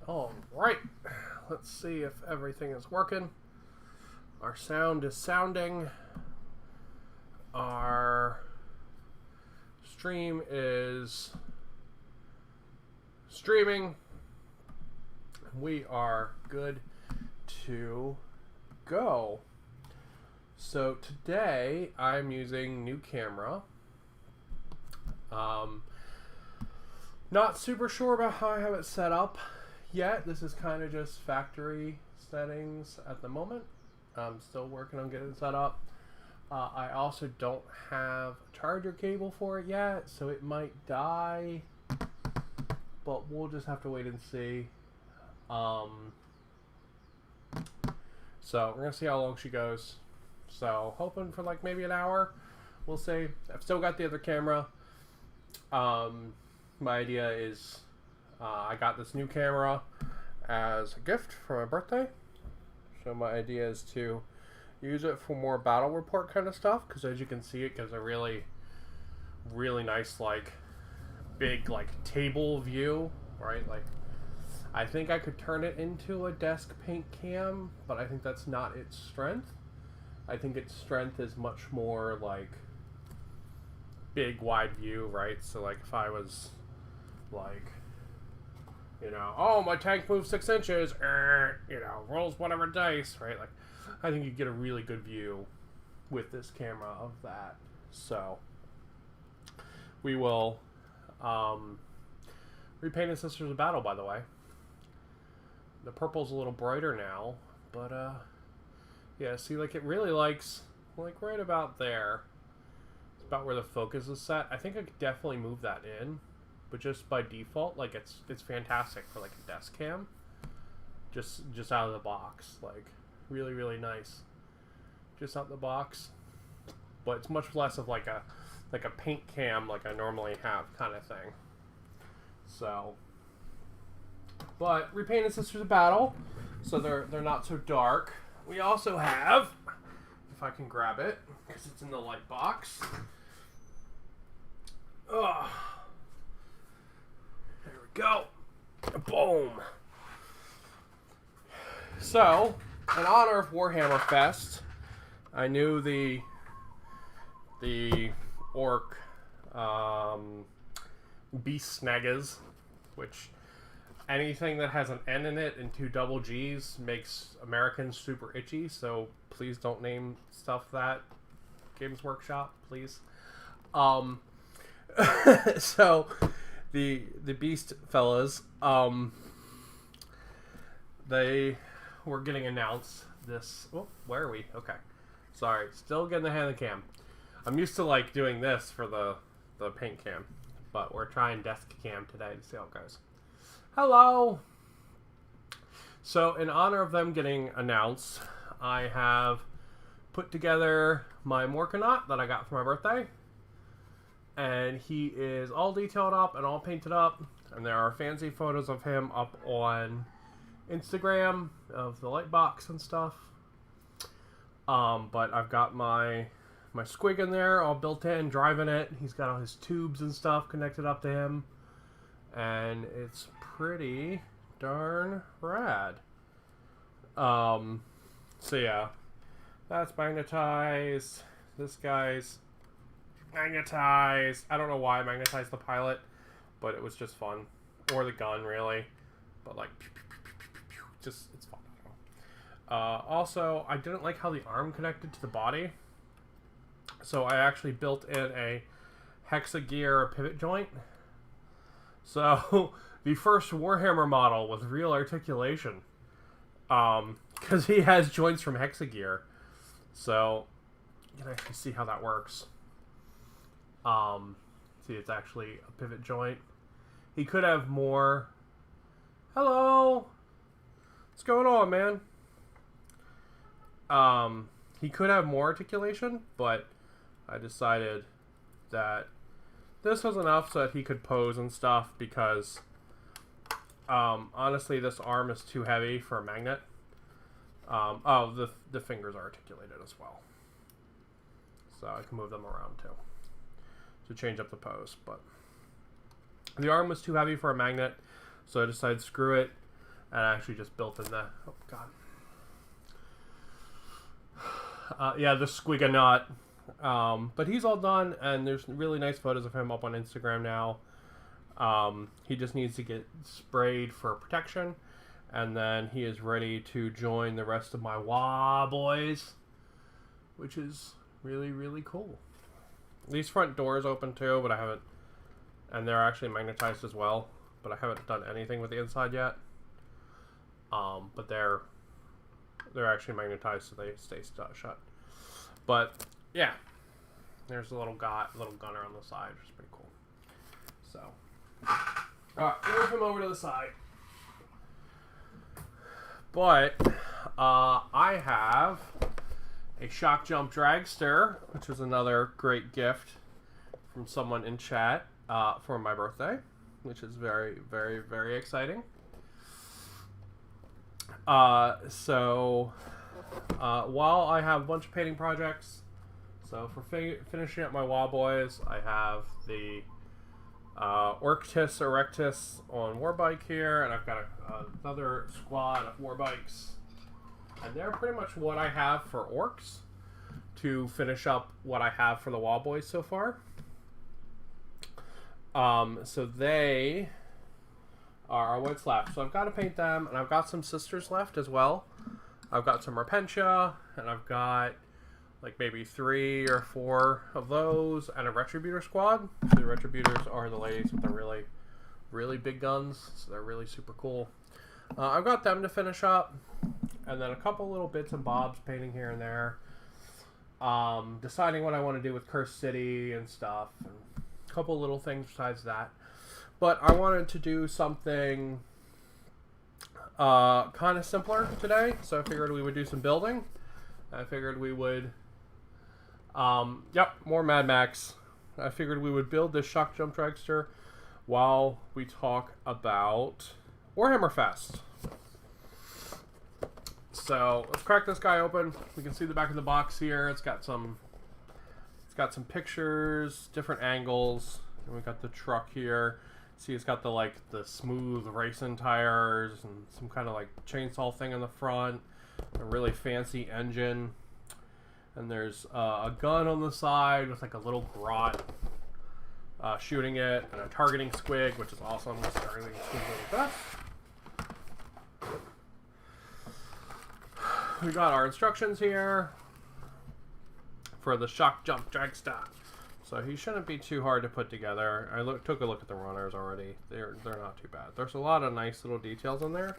All right, let's see if everything is working. Our sound is sounding. Our stream is streaming. We are good to go. So today I'm using new camera. Not super sure about how I have it set up yet. This is kind of just factory settings at the moment. I'm still working on getting it set up. I also don't have a charger cable for it yet, so it might die, but we'll just have to wait and see. So we're gonna see how long she goes. So hoping for like maybe an hour. We'll see. I've still got the other camera. My idea is I got this new camera as a gift for my birthday. So my idea is to use it for more battle report kind of stuff, because as you can see, it gives a really nice, like, big, like, table view, right? Like, I think I could turn it into a desk paint cam, but I think that's not its strength. I think its strength is much more like big wide view, right? So like if I was like, you know, oh, my tank moves 6 inches, you know, rolls whatever dice, right? Like, I think you get a really good view with this camera of that. So we will repaint Sisters of Battle, by the way. The purple's a little brighter now, but yeah, see, like, it really likes, like, right about there. It's about where the focus is set. I think I could definitely move that in, but just by default, like, it's fantastic for, like, a desk cam. Just out of the box, like, really nice. Just out the box. But it's much less of, like a paint cam like I normally have kind of thing. So, but repainted Sisters of Battle, so they're not so dark. We also have, if I can grab it, because it's in the light box. Oh, there we go. Boom. So, in honor of Warhammer Fest, I knew the orc beast snaggas, which anything that has an N in it and 2 double G's makes Americans super itchy, so please don't name stuff that. Games Workshop, please. So the beast fellas, they were getting announced this. Oh, where are we? Okay, sorry, still getting the hand of the cam. I'm used to like doing this for the paint cam, but we're trying desk cam today to see how it goes. Hello. So in honor of them getting announced, I have put together my Morkanaut that I got for my birthday. And he is all detailed up and all painted up. And there are fancy photos of him up on Instagram of the light box and stuff. But I've got my squig in there all built in, driving it. He's got all his tubes and stuff connected up to him. And it's pretty darn rad. So yeah, that's magnetized. This guy's magnetized. I don't know why I magnetized the pilot, but it was just fun. Or the gun, really. But like, pew, pew, pew, pew, pew, pew, just, it's fun. Also, I didn't like how the arm connected to the body. So I actually built in a hexagear pivot joint. So, the first Warhammer model with real articulation. Because he has joints from hexagear. So, you can actually see how that works. See, it's actually a pivot joint. He could have more. Hello! What's going on, man? He could have more articulation, but I decided that this was enough so that he could pose and stuff, because honestly, this arm is too heavy for a magnet. Oh, the fingers are articulated as well, so I can move them around too to change up the pose. But the arm was too heavy for a magnet, so I decided screw it. And I actually just built in the... Oh, God. Yeah, the Squiganaut. But he's all done, and there's really nice photos of him up on Instagram now. He just needs to get sprayed for protection, and then he is ready to join the rest of my WA boys, which is really, really cool. These front doors open too, but I haven't, and they're actually magnetized as well, but I haven't done anything with the inside yet. But they're actually magnetized, so they stay shut. But yeah, there's a little gunner on the side, which is pretty cool. So, alright, move him over to the side. But I have a shock jump dragster, which is another great gift from someone in chat for my birthday, which is very, very, very exciting. So while I have a bunch of painting projects, so for finishing up my WA boys, I have the Orctis Erectus on Warbike here, and I've got another squad of Warbikes, and they're pretty much what I have for orcs to finish up what I have for the WA boys so far. So they are what's left. So I've got to paint them, and I've got some sisters left as well. I've got some Repentia, and I've got like maybe 3 or 4 of those, and a Retributor squad. The Retributors are the ladies with the really, really big guns, so they're really super cool. I've got them to finish up, and then a couple little bits and bobs painting here and there. Deciding what I want to do with Cursed City and stuff, and a couple little things besides that. But I wanted to do something kind of simpler today, so I figured we would do some building. I figured we would, more Mad Max. I figured we would build this shock jump dragster while we talk about Warhammer Fest. So let's crack this guy open. We can see the back of the box here. It's got some pictures, different angles, and we've got the truck here. See, it's got the smooth racing tires and some kind of like chainsaw thing in the front, a really fancy engine, and there's a gun on the side with like a little grot shooting it, and a targeting squig, which is awesome. Targeting squig is the best. We got our instructions here for the shock jump dragster. So he shouldn't be too hard to put together. I took a look at the runners already. They're not too bad. There's a lot of nice little details in there,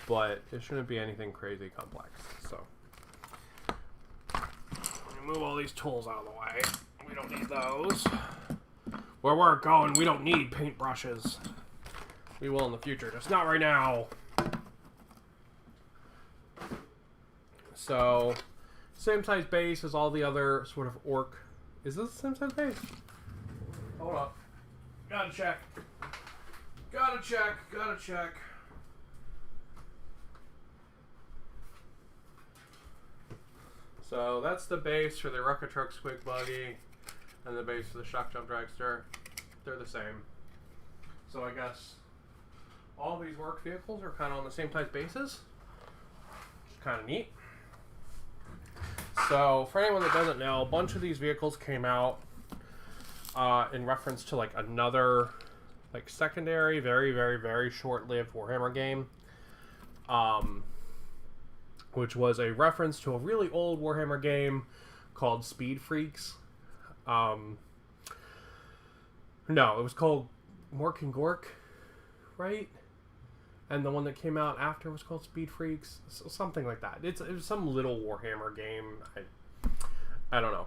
but it shouldn't be anything crazy complex. So move all these tools out of the way. We don't need those. Where we're going, we don't need paintbrushes. We will in the future, just not right now. So same size base as all the other sort of orc. Is this the same size base? Hold up. Gotta check. Gotta check. So that's the base for the Rocket Truck Squig Buggy and the base for the Shock Jump Dragster. They're the same. So I guess all these work vehicles are kind of on the same type bases. Which is kind of neat. So, for anyone that doesn't know, a bunch of these vehicles came out in reference to like another like secondary, very, very, very short-lived Warhammer game, which was a reference to a really old Warhammer game called Speed Freaks. No, it was called Mork and Gork, right? And the one that came out after was called Speed Freaks. Something like that. It was some little Warhammer game. I don't know.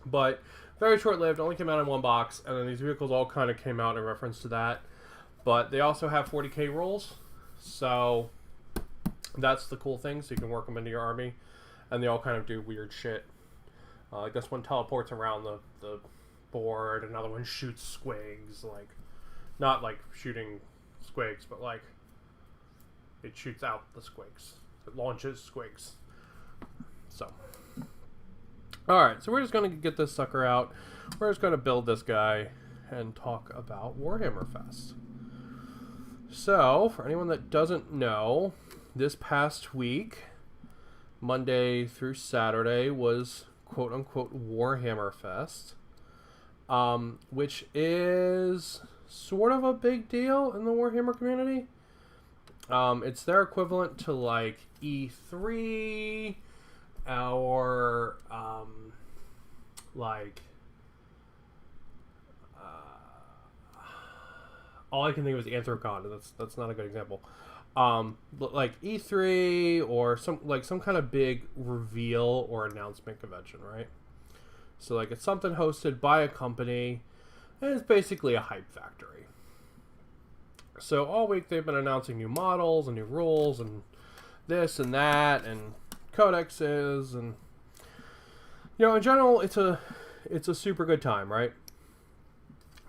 But very short-lived. Only came out in one box. And then these vehicles all kind of came out in reference to that. But they also have 40k rules. So that's the cool thing. So you can work them into your army. And they all kind of do weird shit. Like this one teleports around the board. Another one shoots squigs. Like, not like shooting squigs, but like it shoots out the squigs. It launches squigs. So, alright, so we're just going to get this sucker out. We're just going to build this guy and talk about Warhammer Fest. So, for anyone that doesn't know, this past week, Monday through Saturday, was quote-unquote Warhammer Fest, which is sort of a big deal in the Warhammer community. It's their equivalent to, like, E3, or, all I can think of is Anthrocon, and that's not a good example. But like E3 or some kind of big reveal or announcement convention, right? So like it's something hosted by a company, and it's basically a hype factory. So all week they've been announcing new models and new rules and this and that and codexes, and in general it's a super good time, right?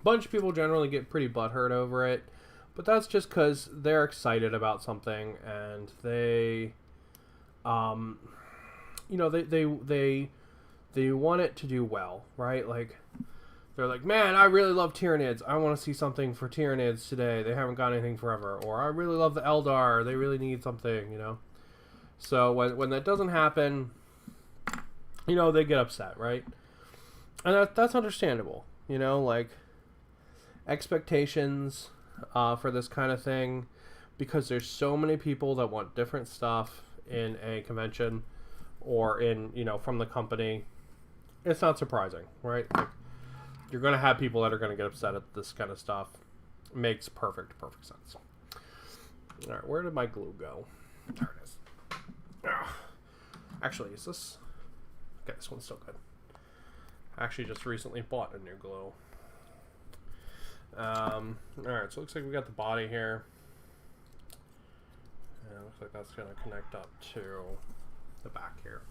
Bunch of people generally get pretty butthurt over it, but that's just because they're excited about something and they want it to do well, right? Like they're like, man, I really love Tyranids. I want to see something for Tyranids today. They haven't got anything forever. Or I really love the Eldar. They really need something, So when that doesn't happen, they get upset, right? And that's understandable, like expectations for this kind of thing, because there's so many people that want different stuff in a convention or in from the company. It's not surprising, right? Like, you're going to have people that are going to get upset at this kind of stuff. It makes perfect sense. All right, where did my glue go? There it is. Actually, is this? Okay, this one's still good. I actually just recently bought a new glue. Alright, so it looks like we got the body here. And it looks like that's going to connect up to the back here.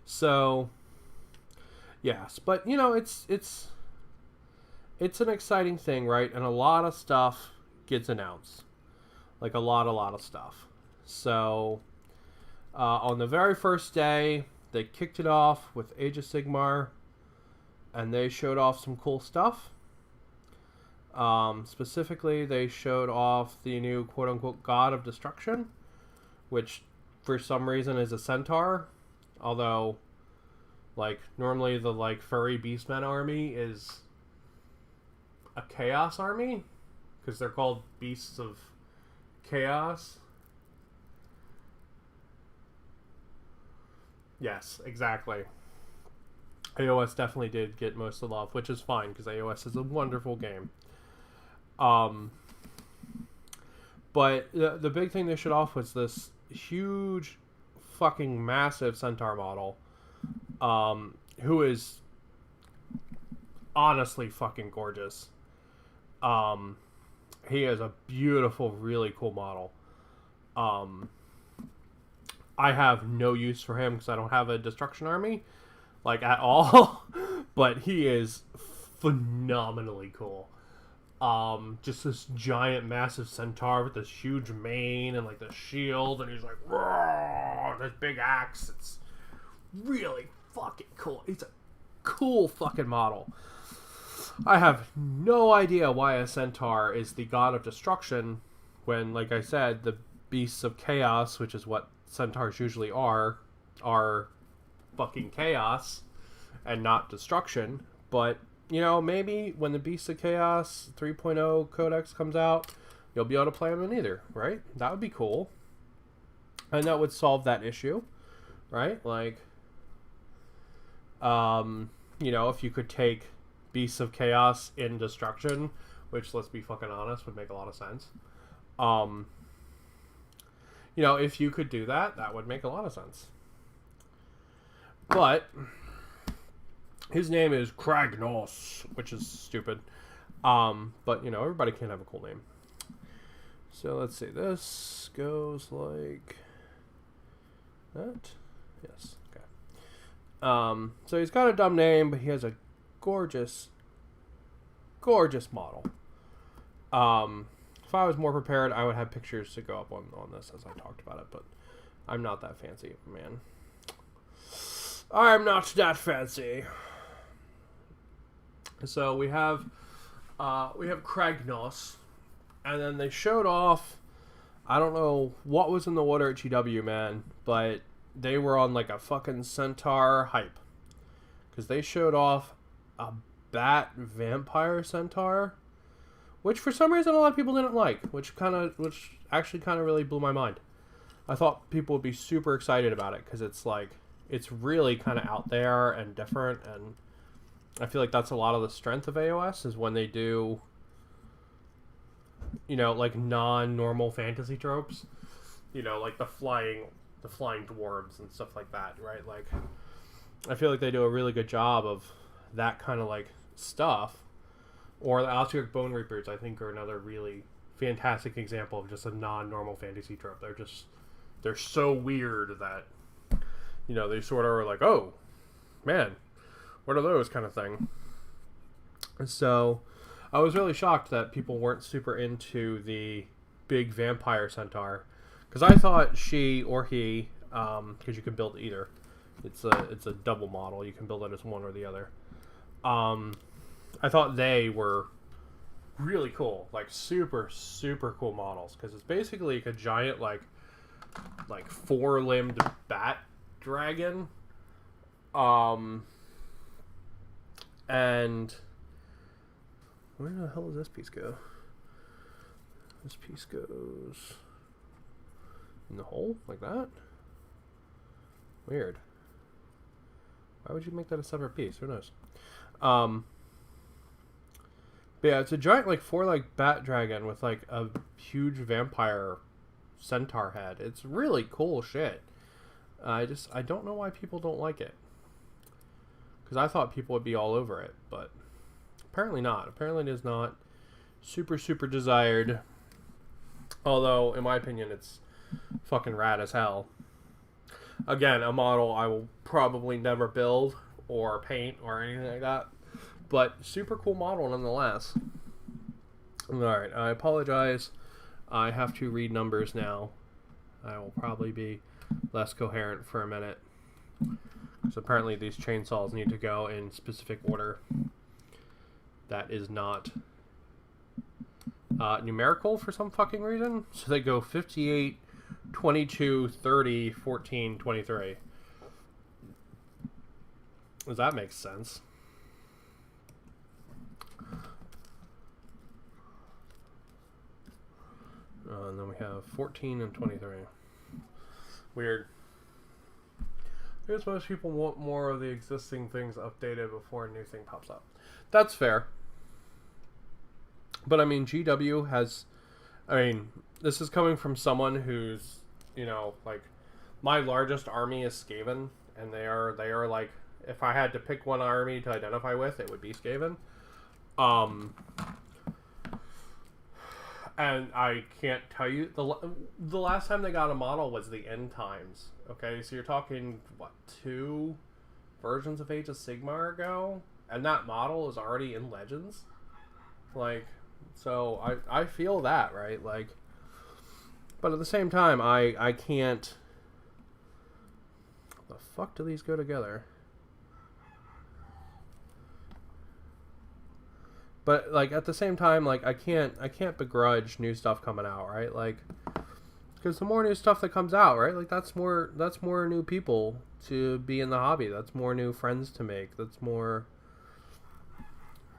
So, yes, but it's an exciting thing, right? And a lot of stuff gets announced. Like a lot of stuff. So, on the very first day, they kicked it off with Age of Sigmar, and they showed off some cool stuff. Specifically, they showed off the new quote-unquote God of Destruction, which for some reason is a centaur. Although, like, normally the, like, furry beastmen army is a chaos army, because they're called Beasts of Chaos. Yes, exactly. AOS definitely did get most of the love, which is fine, because AOS is a wonderful game. But the big thing they showed off was this huge, fucking massive centaur model, who is honestly fucking gorgeous. He is a beautiful, really cool model. I have no use for him because I don't have a destruction army, like, at all. But he is phenomenally cool. Just this giant, massive centaur with this huge mane and, like, the shield, and he's like, roar, this big axe. It's really fucking cool. It's a cool fucking model. I have no idea why a centaur is the god of destruction when, like I said, the beasts of chaos, which is what centaurs usually are fucking chaos and not destruction. But maybe when the Beasts of Chaos 3.0 Codex comes out, you'll be able to play them in either, right? That would be cool. And that would solve that issue, right? Like, if you could take Beasts of Chaos in Destruction, which, let's be fucking honest, would make a lot of sense. If you could do that, that would make a lot of sense. But his name is Kragnos, which is stupid. But, everybody can have a cool name. So, let's see. This goes like that. Yes. Okay. So, he's got a dumb name, but he has a gorgeous, gorgeous model. If I was more prepared, I would have pictures to go up on this as I talked about it, but I'm not that fancy, man. I'm not that fancy. So we have Kragnos, And then they showed off, I don't know what was in the water at GW, man, but they were on like a fucking centaur hype. Because they showed off a bat vampire centaur, which for some reason a lot of people didn't like, which actually kind of really blew my mind. I thought people would be super excited about it because it's like, it's really kind of out there and different, and I feel like that's a lot of the strength of AOS is when they do, you know, like non-normal fantasy tropes, you know, like the flying dwarves and stuff like that, right? Like, I feel like they do a really good job of that kind of like stuff. Or the Alteric Bone Reapers, I think, are another really fantastic example of just a non-normal fantasy trope. They're so weird that, you know, they sort of are like, oh, man, what are those kind of thing. So I was really shocked that people weren't super into the big vampire centaur, because I thought she or he, because you can build either. It's a double model. You can build it as one or the other. I thought they were really cool, like super, super cool models, because it's basically like a giant, like four-limbed bat dragon. And where the hell does this piece go? This piece goes in the hole, like that? Weird. Why would you make that a separate piece? Who knows? But yeah, it's a giant, like, four-legged bat dragon with, like, a huge vampire centaur head. It's really cool shit. I don't know why people don't like it. Because I thought people would be all over it, but apparently not. Apparently it is not super, super desired. Although, in my opinion, it's fucking rad as hell. Again, a model I will probably never build or paint or anything like that. But super cool model nonetheless. Alright, I apologize. I have to read numbers now. I will probably be less coherent for a minute. So apparently these chainsaws need to go in specific order. That is not numerical for some fucking reason. So they go 58, 22, 30, 14, 23. Does that make sense? And then we have 14 and 23. Weird. I guess most people want more of the existing things updated before a new thing pops up. That's fair. But I mean, GW has... I mean, this is coming from someone who's, you know, like, my largest army is Skaven, and they are like, if I had to pick one army to identify with, it would be Skaven. And I can't tell you, the last time they got a model was the End Times. Okay, so you're talking, what, 2 versions of Age of Sigmar ago? And that model is already in Legends? Like, so I feel that, right? Like, but at the same time, I can't... How the fuck do these go together? But, like, at the same time, like, I can't begrudge new stuff coming out, right? Like, because the more new stuff that comes out, right? Like, that's more new people to be in the hobby. That's more new friends to make. That's more...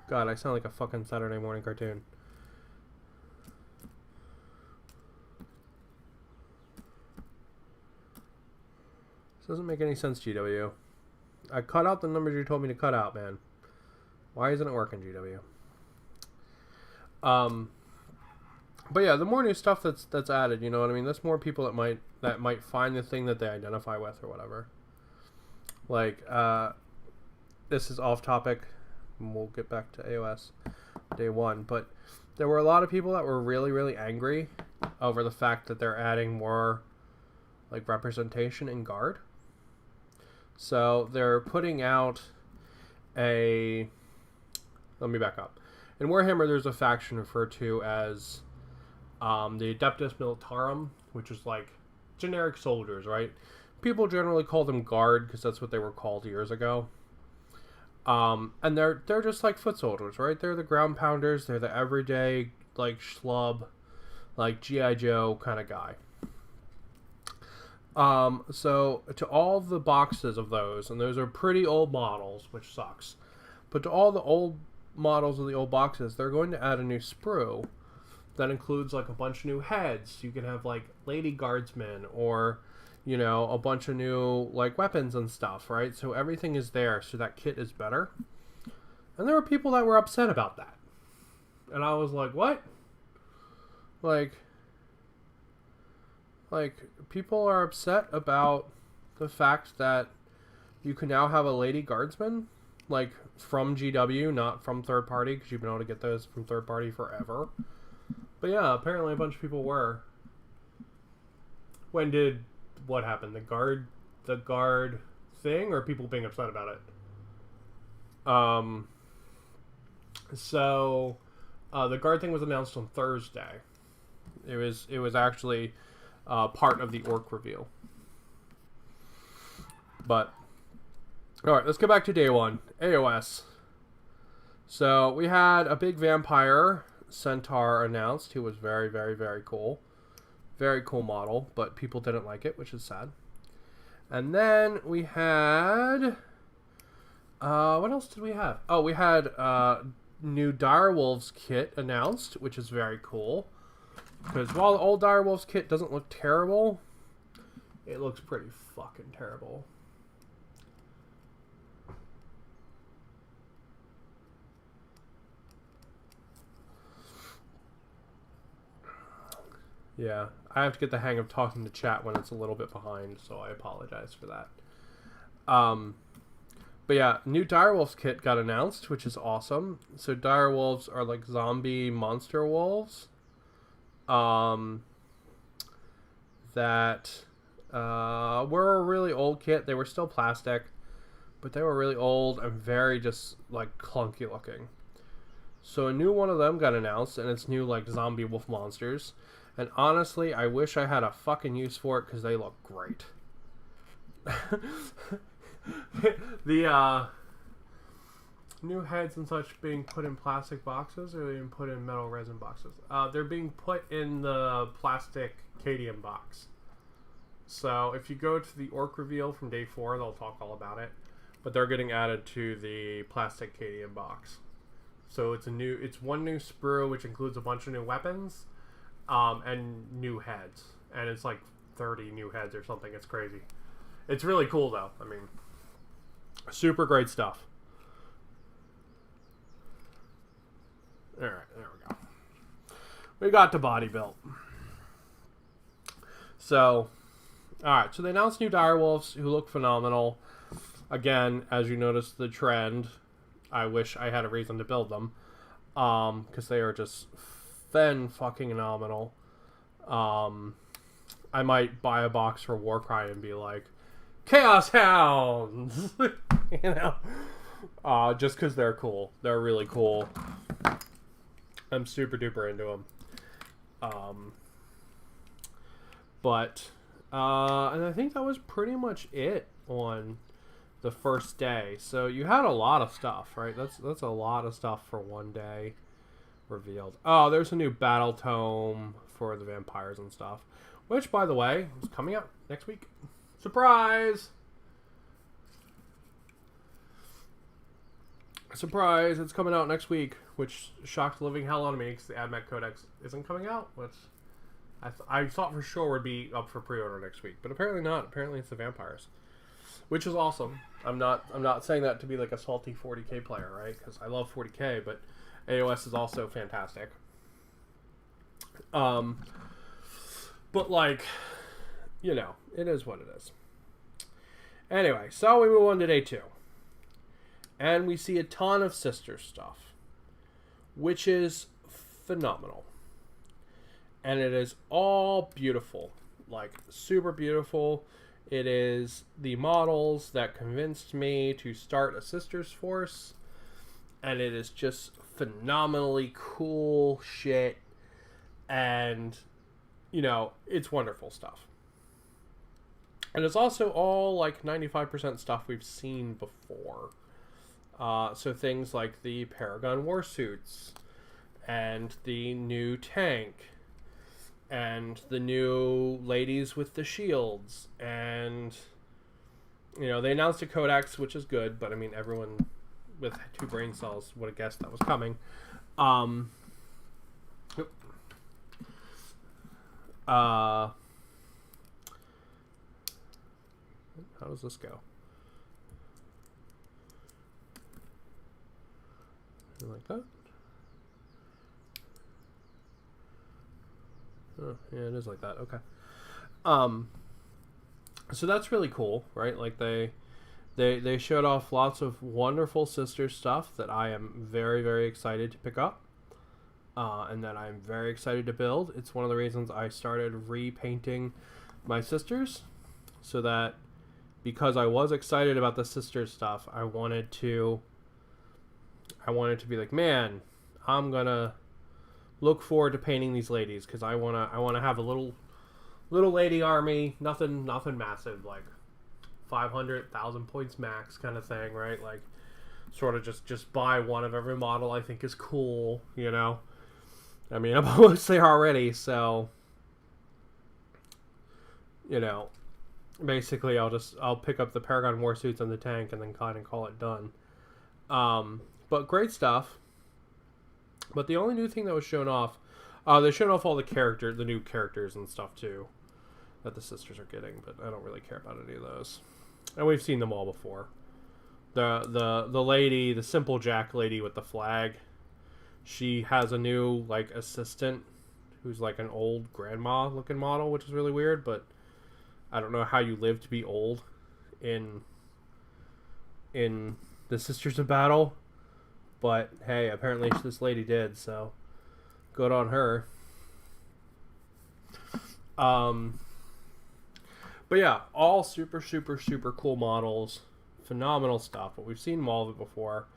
God, I sound like a fucking Saturday morning cartoon. This doesn't make any sense, GW. I cut out the numbers you told me to cut out, man. Why isn't it working, GW? But yeah, the more new stuff that's added, you know what I mean? There's more people that might find the thing that they identify with or whatever. Like, this is off topic, and we'll get back to AOS day 1. But there were a lot of people that were really, really angry over the fact that they're adding more, like, representation in Guard. So they're putting out a... Let me back up. In Warhammer, there's a faction referred to as the Adeptus Militarum, which is like generic soldiers, right? People generally call them Guard because that's what they were called years ago. And they're just like foot soldiers, right? They're the ground pounders. They're the everyday like schlub, like G.I. Joe kind of guy. So to all the boxes of those, and those are pretty old models, which sucks, but to all the old models of the old boxes, they're going to add a new sprue that includes like a bunch of new heads. You can have like lady guardsmen, or you know, a bunch of new like weapons and stuff, right? So everything is there, so that kit is better. And there were people that were upset about that, and I was like, what? Like people are upset about the fact that you can now have a lady guardsman, like from GW, not from third party, because you've been able to get those from third party forever. But yeah, apparently a bunch of people were. When did what happened? The guard thing, or people being upset about it? So the guard thing was announced on Thursday. It was actually part of the orc reveal. But all right, let's go back to day one. AOS. So we had a big vampire centaur announced, who was very, very, very cool. Very cool model, but people didn't like it, which is sad. And then we had what else did we have? Oh, we had new Direwolves kit announced, which is very cool. Because while the old Direwolves kit doesn't look terrible, it looks pretty fucking terrible. Yeah, I have to get the hang of talking to chat when it's a little bit behind, so I apologize for that. But yeah, new Direwolves kit got announced, which is awesome. So Direwolves are like zombie monster wolves. That were a really old kit. They were still plastic, but they were really old and very just like clunky looking. So a new one of them got announced, and it's new like zombie wolf monsters. And honestly, I wish I had a fucking use for it, because they look great. The new heads and such being put in plastic boxes, or being put in metal resin boxes? They're being put in the plastic Cadium box. So if you go to the orc reveal from day 4, they'll talk all about it. But they're getting added to the plastic Cadium box. So it's one new sprue, which includes a bunch of new weapons, and new heads. And it's like 30 new heads or something. It's crazy. It's really cool though. I mean, super great stuff. Alright, there we go. We got the body built. So, alright, so they announced new direwolves who look phenomenal. Again, as you notice the trend, I wish I had a reason to build them. Because they are just fucking phenomenal. I might buy a box for Warcry and be like, Chaos Hounds! You know? Just because they're cool. They're really cool. I'm super duper into them. And I think that was pretty much it on the first day. So you had a lot of stuff, right? That's a lot of stuff for one day revealed. Oh, there's a new battle tome for the vampires and stuff, which, by the way, is coming out next week. Surprise! Surprise, it's coming out next week, which shocked the living hell out of me because the AdMech Codex isn't coming out, which I thought for sure would be up for pre-order next week, but apparently not. Apparently it's the vampires, which is awesome. I'm not saying that to be like a salty 40k player, right? Because I love 40k, but AOS is also fantastic. But like, you know, it is what it is. Anyway, so we move on to day 2. And we see a ton of sister stuff, which is phenomenal. And it is all beautiful, like super beautiful. It is the models that convinced me to start a sisters force. And it is just phenomenally cool shit. And, you know, it's wonderful stuff. And it's also all like 95% stuff we've seen before. So things like the Paragon warsuits and the new tank, and the new ladies with the shields, and you know, they announced a codex, which is good, but I mean, everyone with 2 brain cells would have guessed that was coming. How does this go? Like that? Oh, yeah, it is like that. Okay. So that's really cool, right? Like they showed off lots of wonderful sister stuff that I am very, very excited to pick up, and that I'm very excited to build. It's one of the reasons I started repainting my sisters, so that because I was excited about the sister stuff, I wanted to be like, man, I'm gonna look forward to painting these ladies, because I wanna have a little lady army, nothing massive, like 500,000 points max kind of thing, right? Like, sort of just buy one of every model I think is cool, you know? I mean, I'm almost there already, so, you know, basically I'll pick up the Paragon Warsuits and the tank and then kind of call it done. But great stuff. But the only new thing that was shown off, they showed off all the new characters and stuff too, that the sisters are getting, but I don't really care about any of those. And we've seen them all before. The lady, the Simple Jack lady with the flag, she has a new, like, assistant who's like an old grandma looking model, which is really weird, but I don't know how you live to be old in the Sisters of Battle. But hey, apparently this lady did, so good on her. But yeah, all super, super, super cool models. Phenomenal stuff, but we've seen all of it before.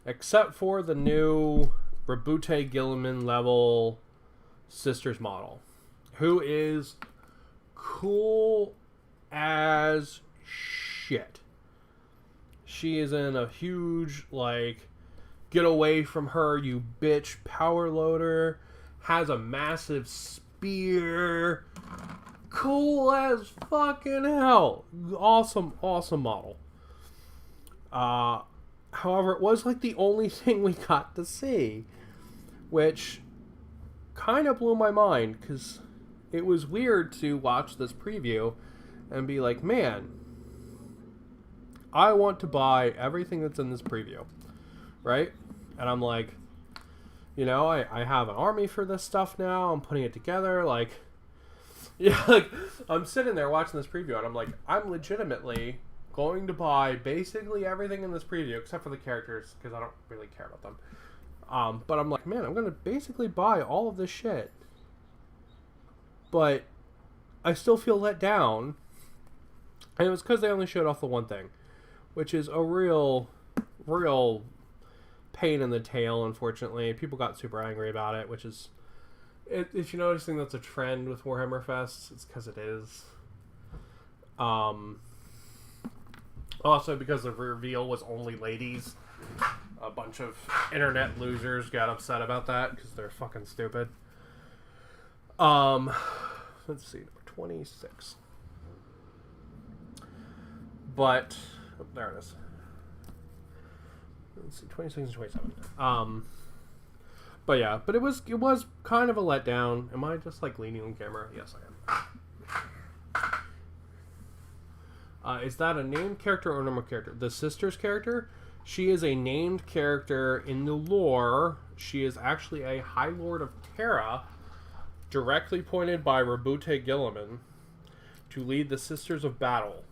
Except for the new Rabute Gilliman level Sisters model, who is cool as shit. She is in a huge, like, get away from her, you bitch, power loader. Has a massive spear. Cool as fucking hell. Awesome, awesome model. However, it was like the only thing we got to see, which kind of blew my mind, because it was weird to watch this preview and be like, man, I want to buy everything that's in this preview, right? And I'm like, you know, I have an army for this stuff now. I'm putting it together. Like, yeah, like, I'm sitting there watching this preview, and I'm like, I'm legitimately going to buy basically everything in this preview, except for the characters, because I don't really care about them. But I'm like, man, I'm going to basically buy all of this shit. But I still feel let down. And it was because they only showed off the one thing, which is a real pain in the tail, unfortunately. People got super angry about it, which is, if you're noticing that's a trend with Warhammer Fest, it's because it is. Also, because the reveal was only ladies, a bunch of internet losers got upset about that because they're fucking stupid. Let's see, number 26. But oh, there it is. Let's see, 26 and 27. But yeah, but it was kind of a letdown. Am I just like leaning on camera? Yes, I am. Is that a named character or a normal character? The Sisters character, she is a named character in the lore. She is actually a High Lord of Terra, directly appointed by Rabute Gilliman to lead the Sisters of Battle.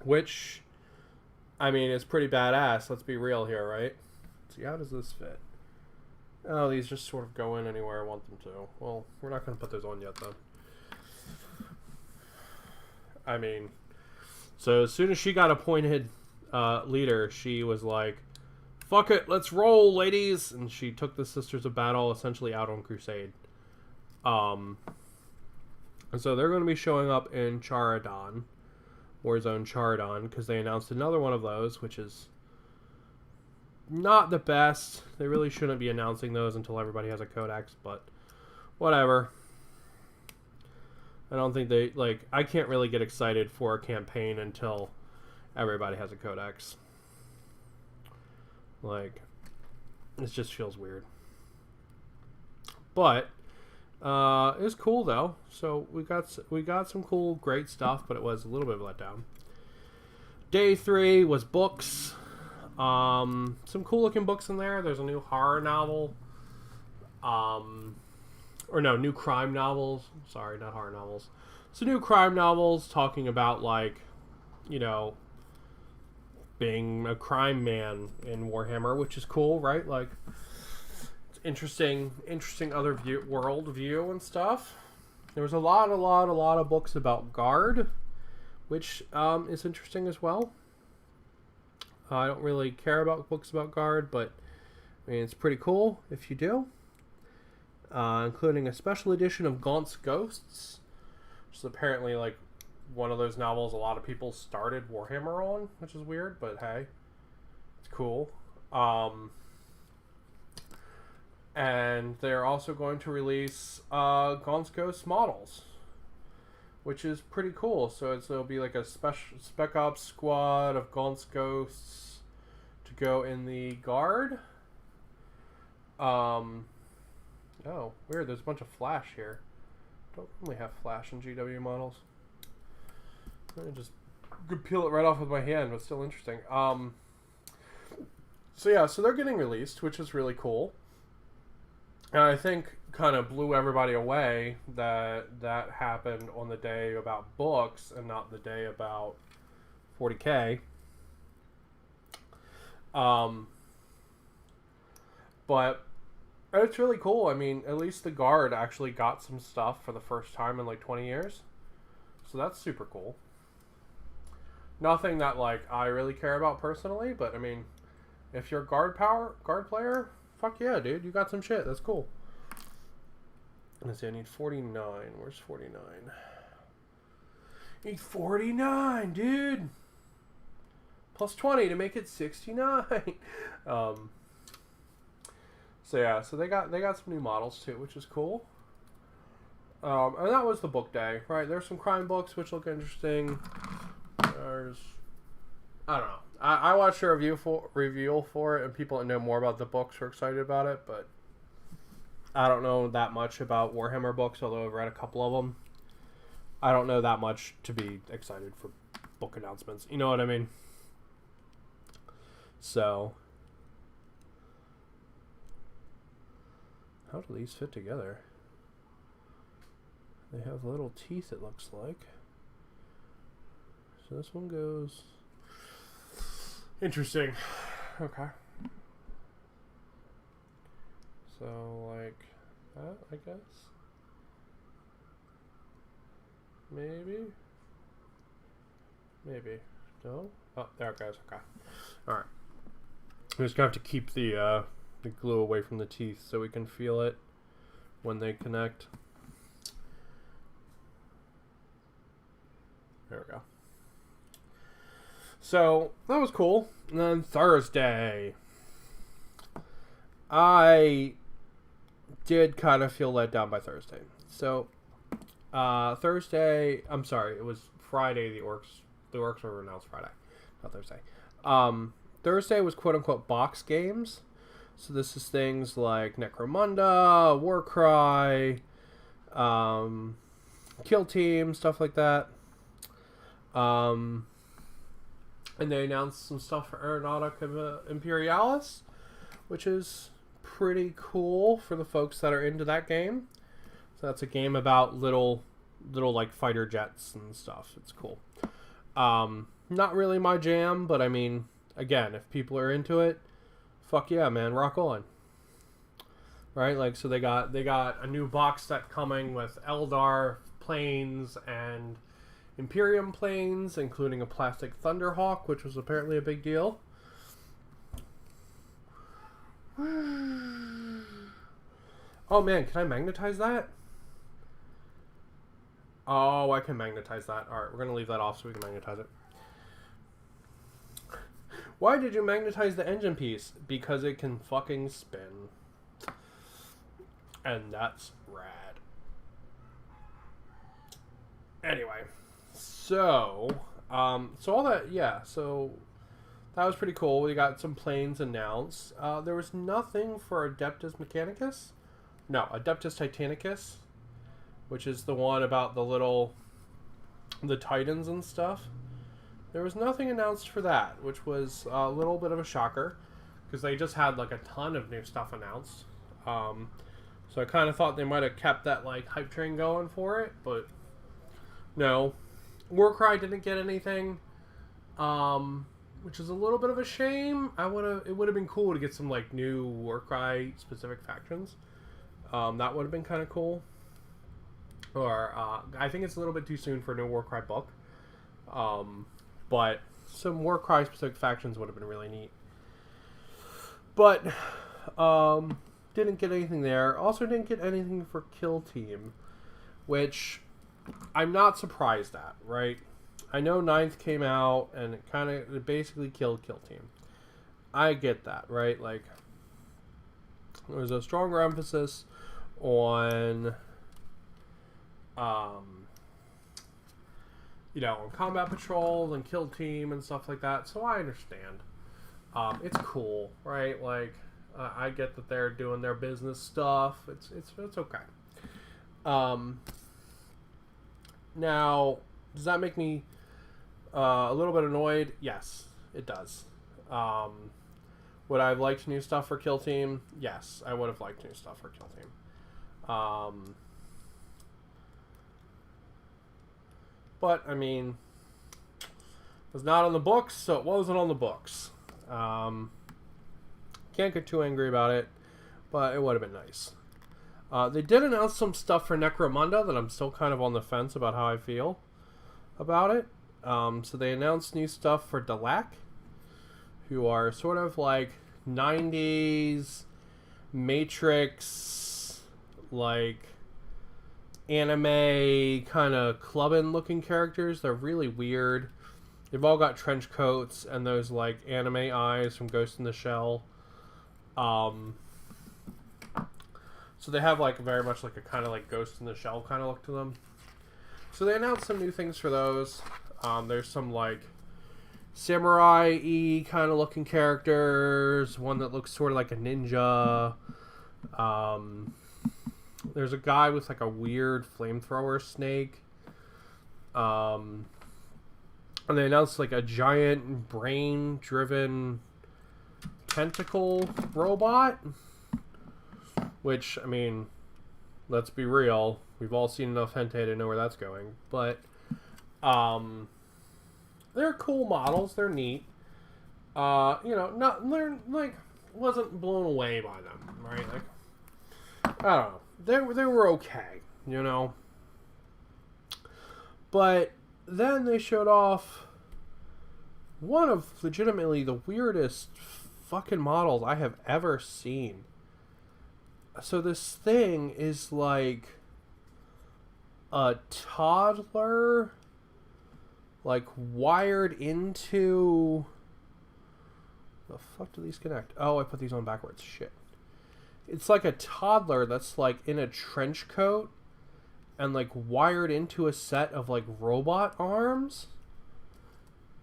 Which, I mean, is pretty badass. Let's be real here, right? Let's see, how does this fit? Oh, these just sort of go in anywhere I want them to. Well, we're not going to put those on yet, though. I mean, so as soon as she got appointed leader, she was like, fuck it, let's roll, ladies! And she took the Sisters of Battle essentially out on crusade. And so they're going to be showing up in Charadon, Warzone Charadon, because they announced another one of those, which is not the best. They really shouldn't be announcing those until everybody has a codex, but whatever. I don't think they, like, I can't really get excited for a campaign until everybody has a codex. Like, it just feels weird. But it was cool though. So we got some cool, great stuff, but it was a little bit of a letdown. Day 3 was books. Some cool looking books in there. There's a new horror novel. New crime novels. Sorry, not horror novels. So new crime novels talking about, like, you know, being a crime man in Warhammer, which is cool, right? Like, it's interesting other world view and stuff. There was a lot of books about Guard, which is interesting as well. I don't really care about books about Guard, but I mean, it's pretty cool if you do. Including a special edition of Gaunt's Ghosts, which is apparently like one of those novels a lot of people started Warhammer on, which is weird, but hey, it's cool. And they're also going to release Gaunt's Ghosts models, which is pretty cool. So it'll be like a spec ops squad of Gaunt's Ghosts to go in the Guard. Oh, weird. There's a bunch of flash here. Don't really have flash in GW models. I just could peel it right off with my hand, but still interesting. So they're getting released, which is really cool. And I think kind of blew everybody away that happened on the day about books and not the day about 40K. But it's really cool. I mean, at least the Guard actually got some stuff for the first time in like 20 years. So that's super cool. Nothing that, like, I really care about personally, but I mean, if you're a Guard player, fuck yeah, dude. You got some shit. That's cool. Let's see, I need 49. Where's 49? I need 49, dude. Plus 20 to make it 69. So they got some new models too, which is cool. And that was the book day, right? There's some crime books which look interesting. I don't know. I watched a review for it, and people that know more about the books were excited about it, but I don't know that much about Warhammer books, although I've read a couple of them. I don't know that much to be excited for book announcements. You know what I mean? So, how do these fit together? They have little teeth, it looks like. So this one goes... Interesting. Okay. So, like that, I guess. Maybe. No? Oh, there it goes. Okay. Alright. I'm just going to have to keep the glue away from the teeth so we can feel it when they connect. There we go. So, that was cool. And then Thursday. I did kind of feel let down by Thursday. So, Thursday... I'm sorry, it was Friday the orks were announced Friday, not Thursday. Thursday was quote-unquote box games. So this is things like Necromunda, Warcry, Kill Team, stuff like that. And they announced some stuff for Aeronautica Imperialis, which is pretty cool for the folks that are into that game. So that's a game about little like fighter jets and stuff. It's cool. Not really my jam, but I mean, again, if people are into it, fuck yeah, man, rock on. Right? Like, so they got a new box set coming with Eldar planes and Imperium planes, including a plastic Thunderhawk, which was apparently a big deal. Oh man, can I magnetize that? Oh, I can magnetize that. Alright, we're going to leave that off so we can magnetize it. Why did you magnetize the engine piece? Because it can fucking spin. And that's rad. Anyway, so all that, yeah, so that was pretty cool. We got some planes announced. There was nothing for Adeptus Mechanicus. No, Adeptus Titanicus, which is the one about the Titans and stuff. There was nothing announced for that, which was a little bit of a shocker, because they just had like a ton of new stuff announced. So I kind of thought they might have kept that like hype train going for it, but no. Warcry didn't get anything, which is a little bit of a shame. It would have been cool to get some like new Warcry specific factions. That would have been kind of cool. Or I think it's a little bit too soon for a new Warcry book. But some Warcry specific factions would have been really neat. But didn't get anything there. Also didn't get anything for Kill Team, which I'm not surprised at, right? I know 9th came out and it basically killed Kill Team. I get that, right? Like, there's a stronger emphasis on on combat patrol and Kill Team and stuff like that, so I understand. It's cool, right? Like, I get that they're doing their business stuff. It's okay. Now, does that make me a little bit annoyed? Yes, it does. Would I have liked new stuff for Kill Team? Yes, I would have liked new stuff for Kill Team. But, I mean, it was not on the books, so it wasn't on the books. Can't get too angry about it, but it would have been nice. They did announce some stuff for Necromunda that I'm still kind of on the fence about how I feel about it. So they announced new stuff for Dalak, who are sort of like 90s Matrix, like anime kind of clubbing looking characters. They're really weird. They've all got trench coats and those like anime eyes from Ghost in the Shell. So they have like very much like a kind of like Ghost in the Shell kind of look to them. So they announced some new things for those. There's some like samurai-y kind of looking characters. One that looks sort of like a ninja. There's a guy with like a weird flamethrower snake. And they announced like a giant brain-driven tentacle robot. Which, I mean, let's be real. We've all seen enough hentai to know where that's going. But, they're cool models. They're neat. They're, like, wasn't blown away by them, right? Like, I don't know. They were okay, you know? But then they showed off one of legitimately the weirdest fucking models I have ever seen. So this thing is like a toddler, like wired into... The fuck do these connect? Oh, I put these on backwards. Shit. It's like a toddler that's like in a trench coat and like wired into a set of like robot arms.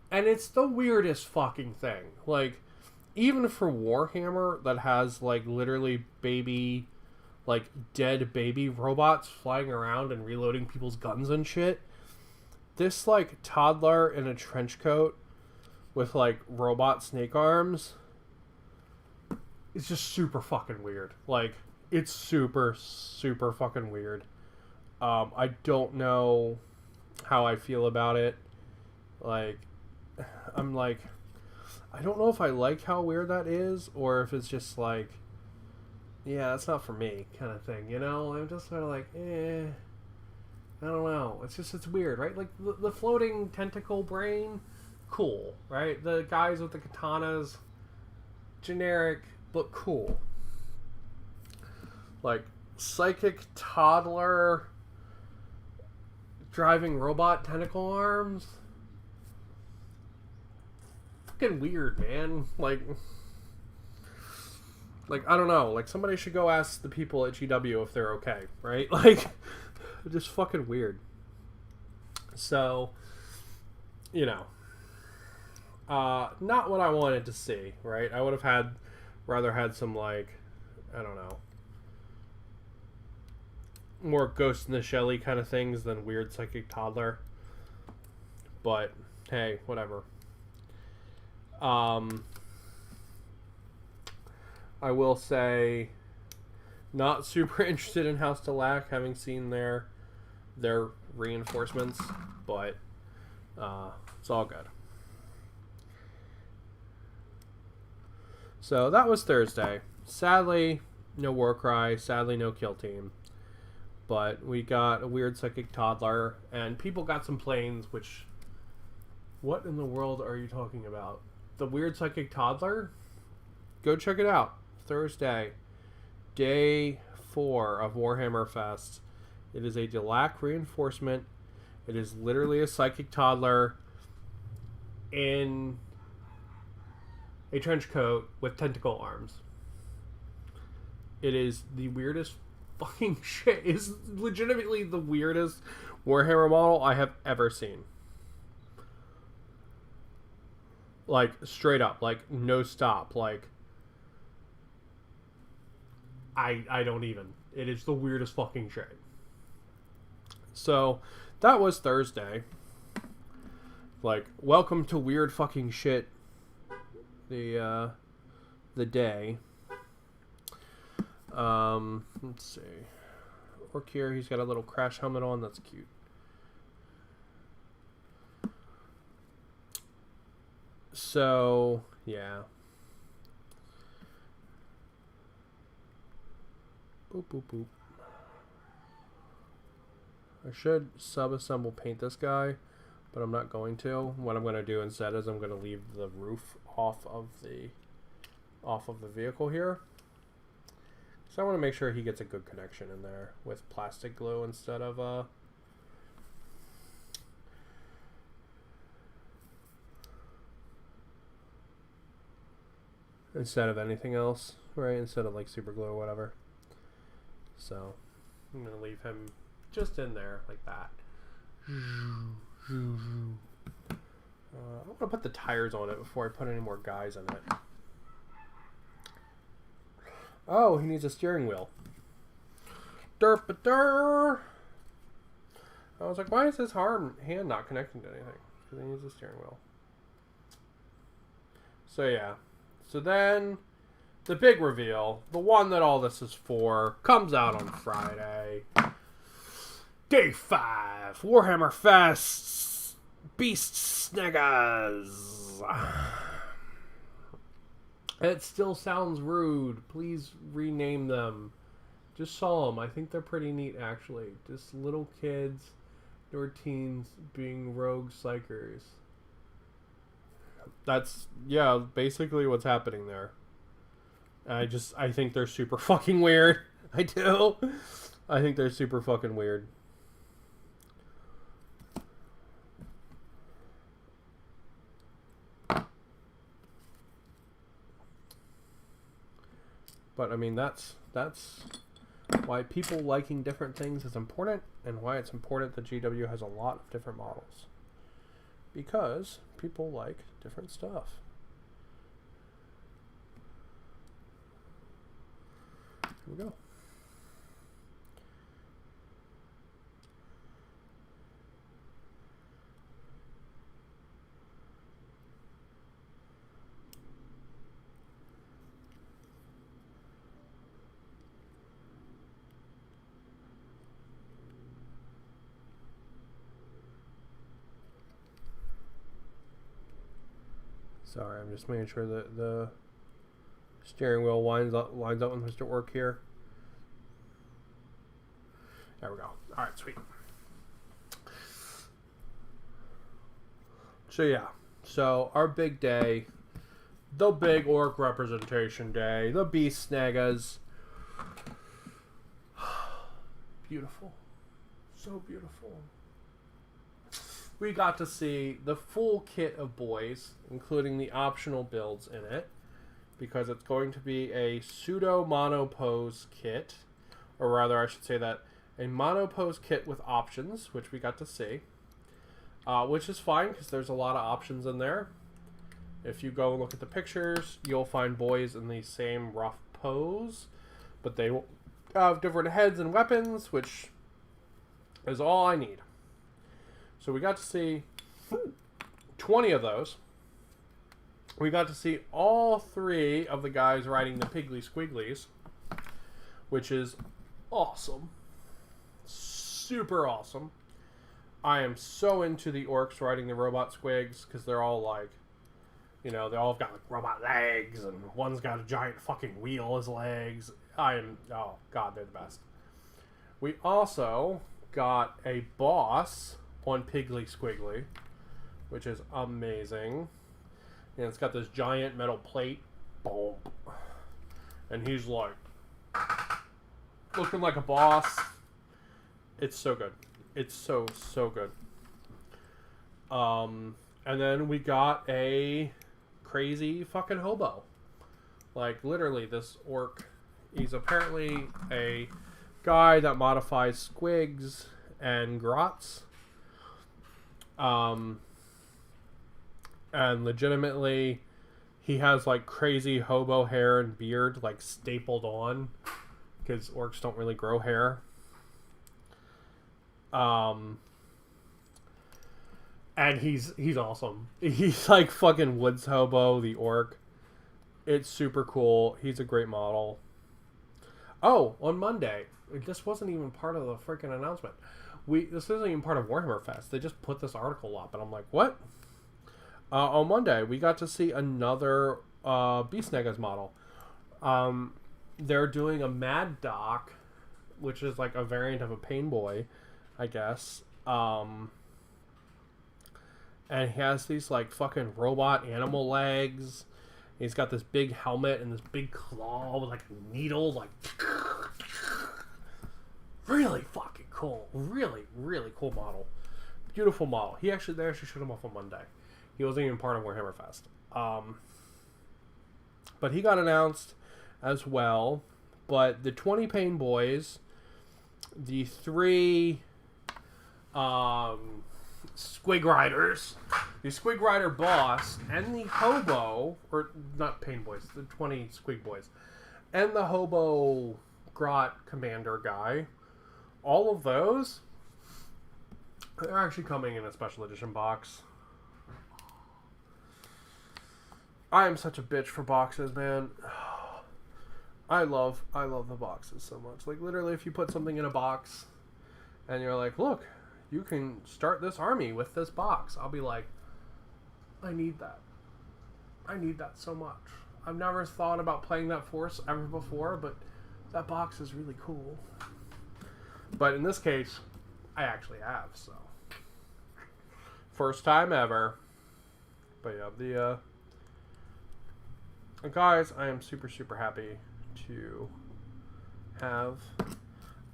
And it's the weirdest fucking thing. Like, even for Warhammer, that has like literally baby, like dead baby robots flying around and reloading people's guns and shit, this like toddler in a trench coat with like robot snake arms, it's just super fucking weird. Like, it's super fucking weird. I don't know how I feel about it. Like, I'm like, I don't know if I like how weird that is, or if it's just like, yeah, that's not for me kind of thing, you know? I'm just sort of like, I don't know. It's weird, right? Like, the floating tentacle brain, cool, right? The guys with the katanas, generic, but cool. Like, psychic toddler driving robot tentacle arms. fucking weird, man. Like, I don't know. Like, somebody should go ask the people at GW if they're okay, right? Like, just fucking weird. So, you know, not what I wanted to see, right? I would have rather had some, like, I don't know, more Ghost in the Shell kind of things than weird psychic toddler. But hey, whatever. I will say, not super interested in House Delac, having seen their reinforcements, but it's all good. So that was Thursday. Sadly, no Warcry. Sadly, no Kill Team. But we got a weird psychic toddler, and people got some planes, which... What in the world are you talking about? The weird psychic toddler? Go check it out. Thursday. Day 4 of Warhammer Fest. It is a Delac reinforcement. It is literally a psychic toddler in a trench coat with tentacle arms. It is the weirdest fucking shit. It's legitimately the weirdest Warhammer model I have ever seen. Like, straight up. Like, no stop. Like, I don't even. It is the weirdest fucking shit. So, that was Thursday. Like, welcome to weird fucking shit. The day. Let's see. Ork here, he's got a little crash helmet on. That's cute. So, yeah. Boop, boop, boop. I should sub-assemble paint this guy, but I'm not going to. What I'm going to do instead is I'm going to leave the roof off of the vehicle here. So I want to make sure he gets a good connection in there with plastic glue instead of anything else, right? Instead of like super glue or whatever. So I'm gonna leave him just in there like that. I want to put the tires on it before I put any more guys in it. Oh, he needs a steering wheel. Derp-a-dur. I was like, why is his hand not connecting to anything? Because he needs a steering wheel. So yeah. So then, the big reveal, the one that all this is for, comes out on Friday. Day 5, Warhammer Fest, Beast Sneggers. It still sounds rude. Please rename them. Just saw them. I think they're pretty neat, actually. Just little kids or teens being rogue psychers. That's, yeah, basically what's happening there. I think they're super fucking weird. I do. I think they're super fucking weird. But I mean, that's why people liking different things is important, and why it's important that GW has a lot of different models. Because people like different stuff. Here we go. Sorry, I'm just making sure that the steering wheel lines up with Mr. Ork here. There we go. All right, sweet. So yeah, so our big day, the big Ork representation day, the Beast Sneggers. Beautiful, so beautiful. we got to see the full kit of boys, including the optional builds in it, because it's going to be a pseudo monopose kit, or rather I should say that a monopose kit with options, which we got to see, which is fine because there's a lot of options in there. If you go and look at the pictures, you'll find boys in the same rough pose, but they will have different heads and weapons, which is all I need. So we got to see 20 of those. We got to see all 3 of the guys riding the Piggly Squigglies, which is awesome. Super awesome. I am so into the orcs riding the robot squigs because they're all like, you know, they all got like robot legs, and one's got a giant fucking wheel as legs. Oh god, they're the best. We also got a boss on Piggly Squiggly, which is amazing. And it's got this giant metal plate. Boom. And he's like looking like a boss. It's so good. It's so good. And then we got a crazy fucking hobo. Like, literally, this orc, he's apparently a guy that modifies squigs and grots. And legitimately, he has, like, crazy hobo hair and beard, like, stapled on. Because orcs don't really grow hair. And he's awesome. He's like fucking Woods Hobo, the orc. It's super cool. He's a great model. Oh, on Monday, this wasn't even part of the freaking announcement. This isn't even part of Warhammer Fest. They just put this article up, and I'm like, what? On Monday, we got to see another Beast Negas model. They're doing a Mad Doc, which is like a variant of a Pain Boy, I guess. And he has these like fucking robot animal legs. He's got this big helmet and this big claw with like needles, like really fucking cool. Really, really cool model. Beautiful model. They actually showed him off on Monday. He wasn't even part of Warhammer Fest. But he got announced as well. But the 20 Pain Boys, the 3 Squig Riders, the Squig Rider boss, and the hobo, or not Pain Boys, the 20 Squig Boys, and the hobo grot commander guy, all of those, they're actually coming in a special edition box. I am such a bitch for boxes, man. I love the boxes so much. Like, literally, if you put something in a box and you're like, look, you can start this army with this box, I'll be like, I need that. I need that so much. I've never thought about playing that force ever before, but that box is really cool. But in this case, I actually have, so. First time ever. But yeah, guys, I am super, super happy to have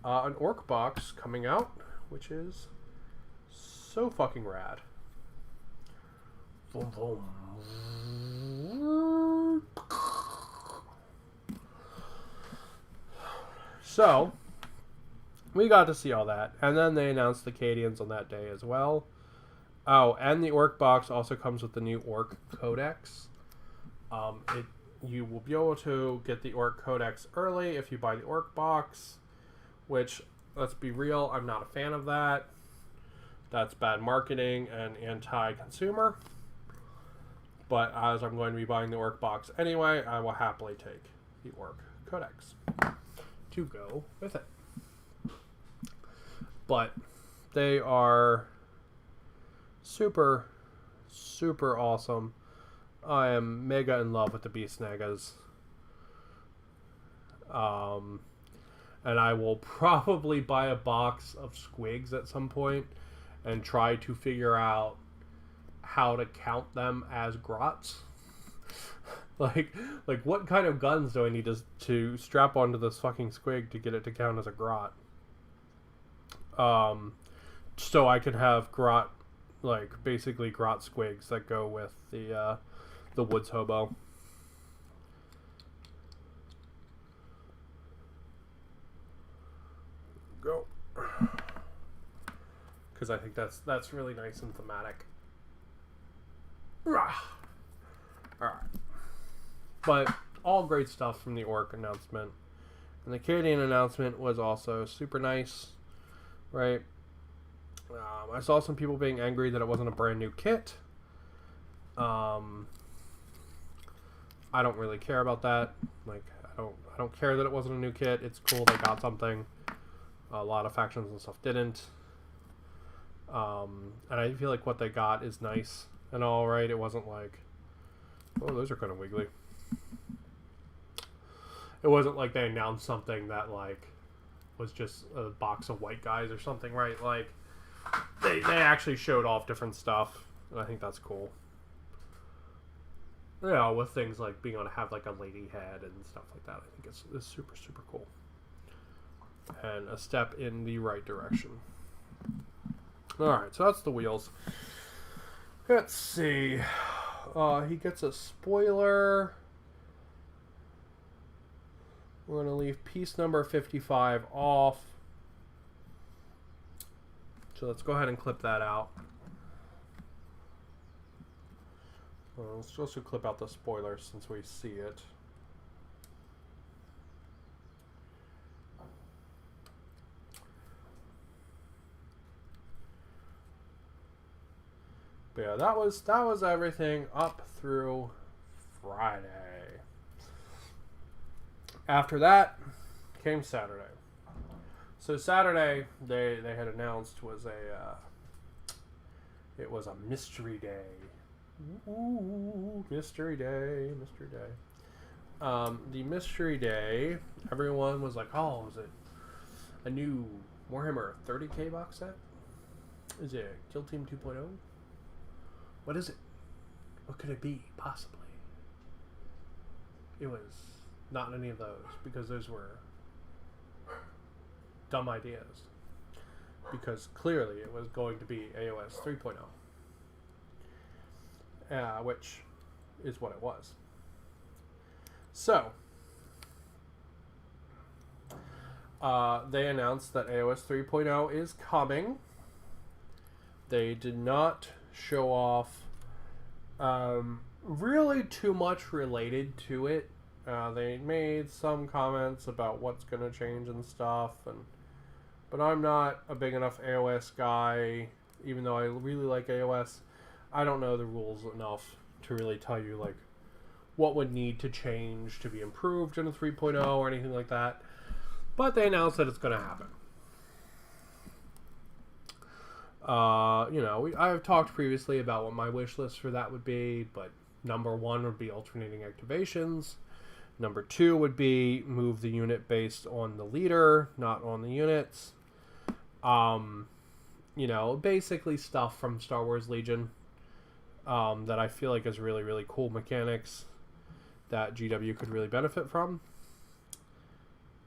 an orc box coming out, which is so fucking rad. Boom, boom. So, we got to see all that, and then they announced the Cadians on that day as well. Oh, and the orc box also comes with the new orc codex. You will be able to get the orc codex early if you buy the orc box, which, let's be real, I'm not a fan of that. That's bad marketing and anti-consumer. But as I'm going to be buying the orc box anyway, I will happily take the orc codex to go with it. But they are super, super awesome. I am mega in love with the Beast Negas. And I will probably buy a box of squigs at some point and try to figure out how to count them as grots. like what kind of guns do I need to strap onto this fucking squig to get it to count as a grot? So I can have grot, like basically grot squigs that go with the woods hobo. Go. Because I think that's really nice and thematic. Alright. But all great stuff from the orc announcement. And the Canadian announcement was also super nice. Right? I saw some people being angry that it wasn't a brand new kit. I don't really care about that. Like, I don't care that it wasn't a new kit. It's cool they got something. A lot of factions and stuff didn't. And I feel like what they got is nice and all right. It wasn't like, oh, those are kind of wiggly. It wasn't like they announced something that like was just a box of white guys or something, right? Like they actually showed off different stuff, and I think that's cool. Yeah, with things like being able to have like a lady head and stuff like that, I think it's super, super cool. And a step in the right direction. Alright, so that's the wheels. Let's see. He gets a spoiler. We're going to leave piece number 55 off. So let's go ahead and clip that out. Let's also clip out the spoiler since we see it. But yeah, that was everything up through Friday. After that came Saturday. So Saturday they had announced it was a mystery day. Ooh, mystery day, mystery day. The mystery day, everyone was like, oh, is it a new Warhammer 30K box set? Is it Kill Team 2.0? What is it? What could it be, possibly? It was not any of those, because those were dumb ideas. Because clearly it was going to be AOS 3.0. Which is what it was. So, they announced that AOS 3.0 is coming. They did not show off really too much related to it. They made some comments about what's going to change and stuff, but I'm not a big enough AOS guy, even though I really like AOS. I don't know the rules enough to really tell you like what would need to change to be improved in a 3.0 or anything like that. But they announced that it's going to happen. I've talked previously about what my wish list for that would be, but number 1 would be alternating activations. Number 2 would be move the unit based on the leader, not on the units. Basically stuff from Star Wars Legion that I feel like is really, really cool mechanics that GW could really benefit from.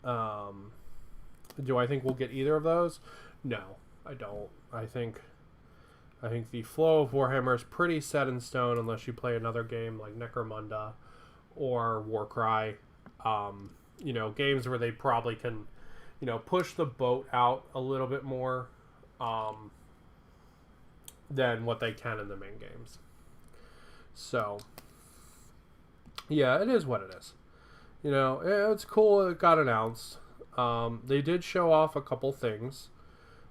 Do I think we'll get either of those? No, I don't. I think the flow of Warhammer is pretty set in stone unless you play another game like Necromunda or Warcry. Games where they probably can, push the boat out a little bit more than what they can in the main games. So, yeah, it is what it is. It's cool it got announced. They did show off a couple things.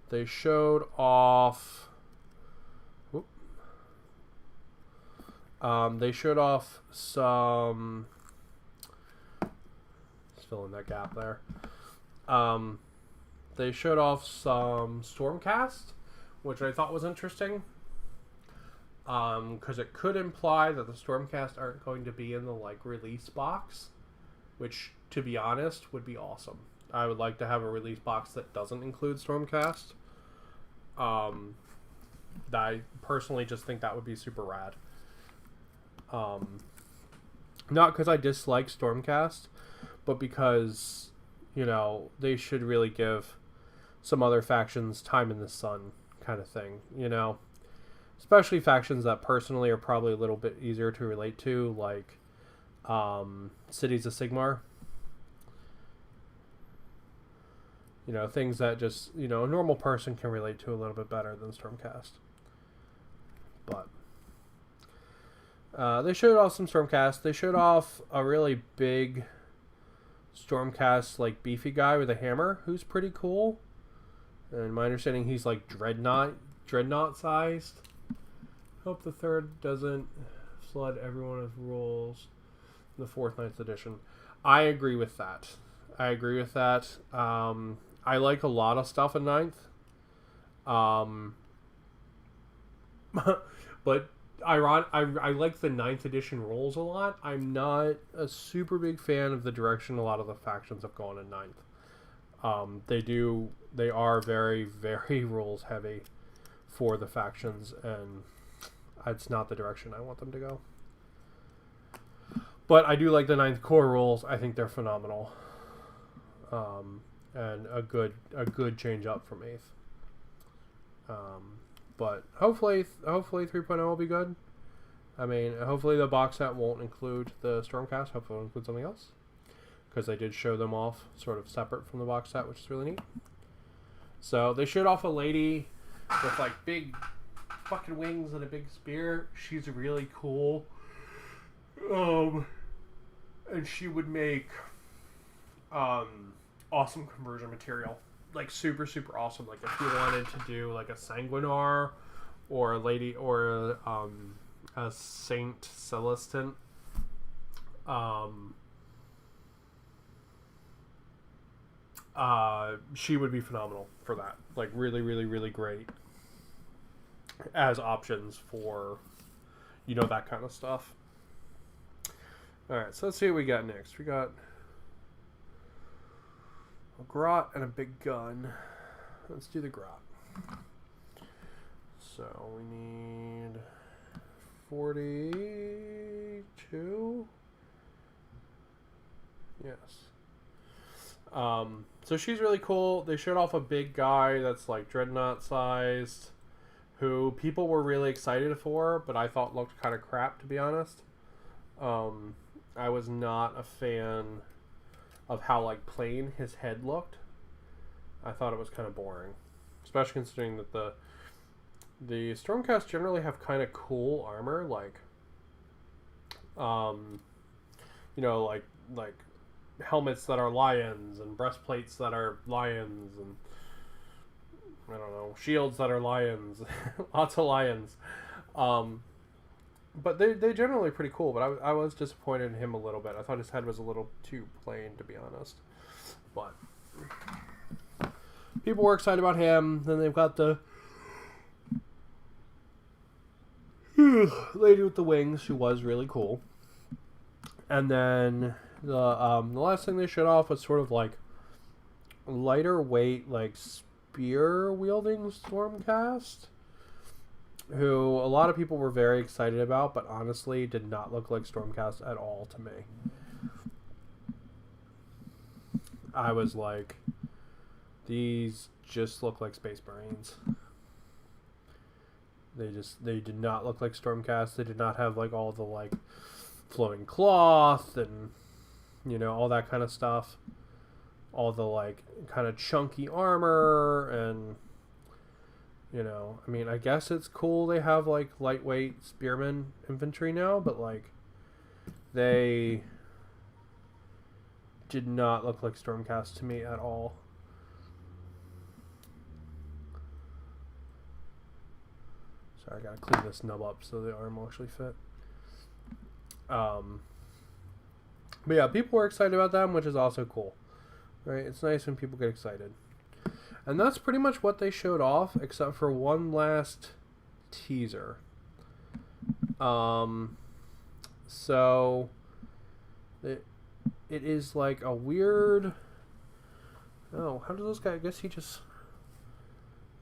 They showed off... they showed off some... Just fill in that gap there. They showed off some Stormcast, which I thought was interesting. Because it could imply that the Stormcast aren't going to be in the release box, which, to be honest, would be awesome. I would like to have a release box that doesn't include Stormcast. I personally just think that would be super rad. Not because I dislike Stormcast, but because, they should really give some other factions time in the sun kind of thing, especially factions that personally are probably a little bit easier to relate to, like Cities of Sigmar. You know, things that just, you know, a normal person can relate to a little bit better than Stormcast. But they showed off some Stormcast. They showed off a really big Stormcast, like, beefy guy with a hammer, who's pretty cool. And my understanding, he's like dreadnought sized. Hope the third doesn't flood everyone with rules in the 4th, 9th edition. I agree with that. I like a lot of stuff in 9th. But I like the 9th edition rules a lot. I'm not a super big fan of the direction a lot of the factions have gone in 9th. They are very, very rules heavy for the factions, and it's not the direction I want them to go. But I do like the 9th core rules. I think they're phenomenal. And a good change up from 8th. But hopefully 3.0 will be good. I mean, hopefully the box set won't include the Stormcast. Hopefully it'll include something else, because they did show them off sort of separate from the box set, which is really neat. So they showed off a lady with like big fucking wings and a big spear. She's really cool. And she would make awesome conversion material. Like super, super awesome. Like if you wanted to do like a Sanguinar or a lady or a Saint Celestin, she would be phenomenal for that. Like really, really, really great as options for, you know, that kind of stuff. Alright, so let's see what we got next. We got a grot and a big gun. Let's do the grot. So we need 42. Yes. So she's really cool. They showed off a big guy that's like dreadnought sized, who people were really excited for, but I thought looked kind of crap, to be honest. I was not a fan of how like plain his head looked. I thought it was kind of boring, especially considering that the Stormcast generally have kind of cool armor, like you know, like helmets that are lions and breastplates that are lions and I don't know, shields that are lions. Lots of lions. But they generally pretty cool, but I was disappointed in him a little bit. I thought his head was a little too plain, to be honest. But people were excited about him. Then they've got the lady with the wings, who was really cool. And then the last thing they showed off was sort of like lighter weight, like spear wielding Stormcast, who a lot of people were very excited about, but honestly did not look like Stormcast at all to me. I was like, these just look like Space Marines. They did not look like Stormcast. They did not have like all the like flowing cloth and, you know, all that kind of stuff. All the like kind of chunky armor and, you know, I mean, I guess it's cool they have like lightweight spearmen infantry now, but like they did not look like Stormcast to me at all. Sorry, I gotta clean this nub up so the arm will actually fit. But yeah, people were excited about them, which is also cool. Right? It's nice when people get excited. And that's pretty much what they showed off, except for one last teaser. So it is like a weird... Oh, how does this guy... I guess he just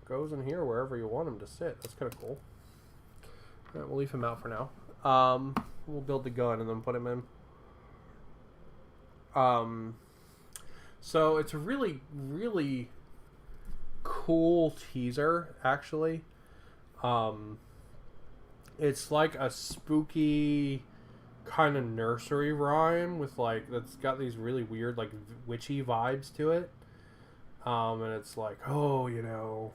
goes in here wherever you want him to sit. That's kind of cool. Alright, we'll leave him out for now. We'll build the gun and then put him in. So it's a really, really cool teaser, actually. It's like a spooky kind of nursery rhyme with like that's got these really weird like witchy vibes to it. And it's like, oh, you know,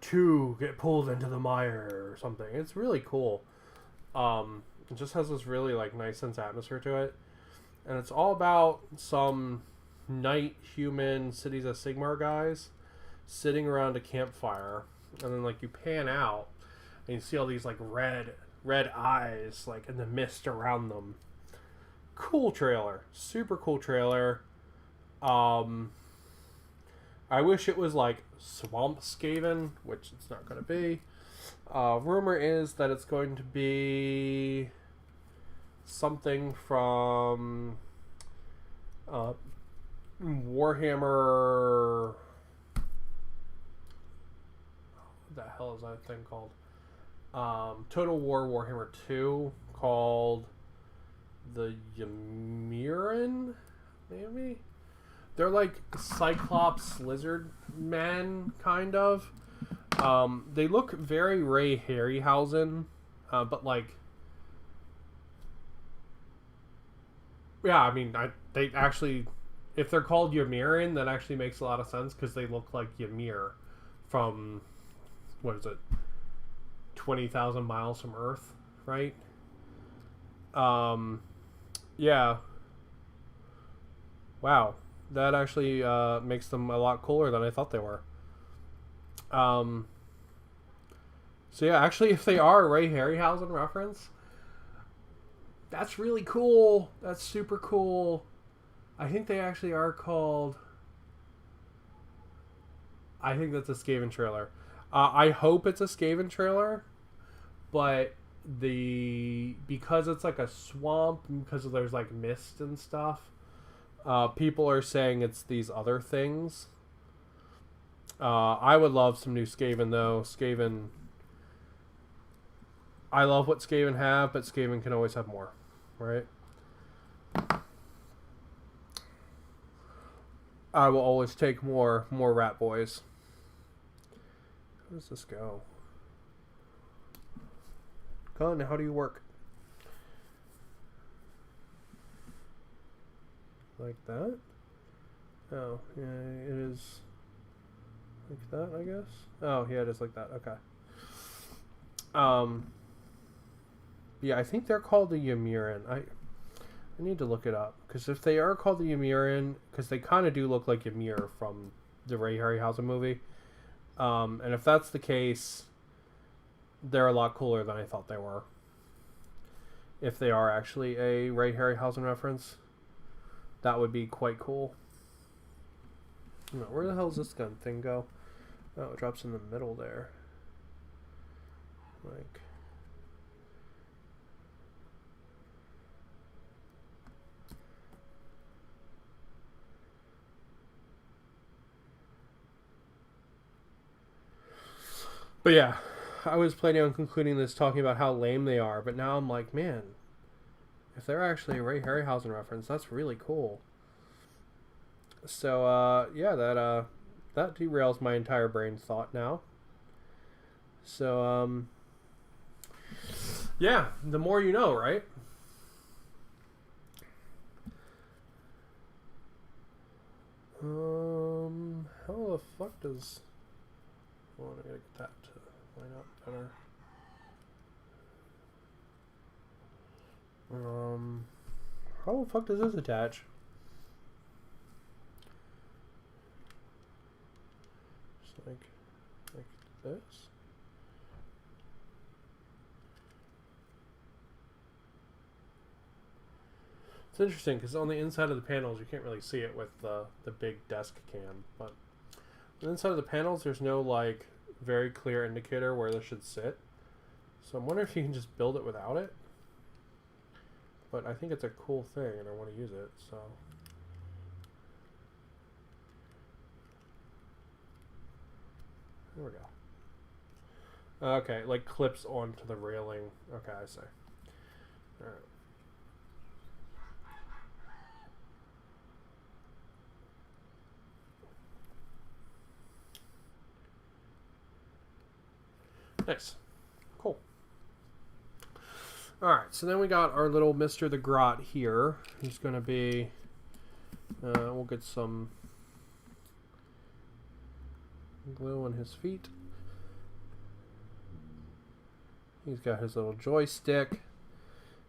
two get pulled into the mire or something. It's really cool. It just has this really like nice sense of atmosphere to it, and it's all about some night human Cities of Sigmar guys sitting around a campfire, and then like you pan out and you see all these like red eyes like in the mist around them. Cool trailer, super cool trailer. I wish it was like Swamp Skaven, which it's not going to be. Rumor is that it's going to be something from Warhammer. What the hell is that thing called? Total War Warhammer 2, called the Ymirin, maybe? They're like Cyclops lizard men, kind of. They look very Ray Harryhausen, but like, yeah, I mean, they actually, if they're called Ymirin, that actually makes a lot of sense because they look like Ymir from, what is it, 20,000 miles from Earth, right? Yeah. Wow. That actually makes them a lot cooler than I thought they were. So yeah, actually, if they are a Ray Harryhausen reference, that's really cool. That's super cool. I think they actually are called... I think that's a Skaven trailer. I hope it's a Skaven trailer, but because it's like a swamp, because there's like mist and stuff, people are saying it's these other things. I would love some new Skaven though. Skaven, I love what Skaven have, but Skaven can always have more, right? I will always take more rat boys. How does this go? Colin, how do you work? Like that? Oh, yeah, it is like that, I guess. Oh, yeah, it is like that. Okay. Yeah, I think they're called the Ymirin. I need to look it up, because if they are called the Ymirin, because they kind of do look like Ymir from the Ray Harryhausen movie, and if that's the case, they're a lot cooler than I thought they were. If they are actually a Ray Harryhausen reference, that would be quite cool. Where the hell does this gun thing go? Oh, it drops in the middle there. Like... But yeah, I was planning on concluding this talking about how lame they are, but now I'm like, man, if they're actually a Ray Harryhausen reference, that's really cool. So, yeah, that derails my entire brain thought now. So, yeah, the more you know, right? How the fuck does... I want to get that to line up better. How the fuck does this attach? Just like this. It's interesting because on the inside of the panels you can't really see it with the big desk cam, but on the inside of the panels there's no like very clear indicator where this should sit. So I'm wondering if you can just build it without it. But I think it's a cool thing and I want to use it, so. There we go. Okay, like clips onto the railing. Okay, I see. Alright. Nice. Cool. Alright, so then we got our little Mr. the Grot here. He's going to be... we'll get some glue on his feet. He's got his little joystick.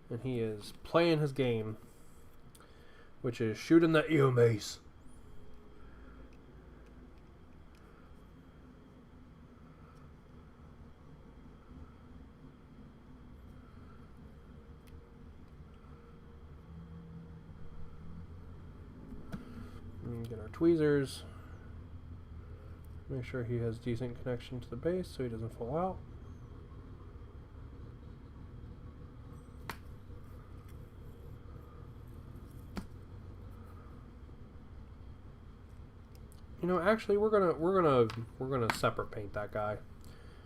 And he is playing his game. Which is shooting the enemies. Get our tweezers. Make sure he has decent connection to the base so he doesn't fall out. You know, actually, we're gonna separate paint that guy.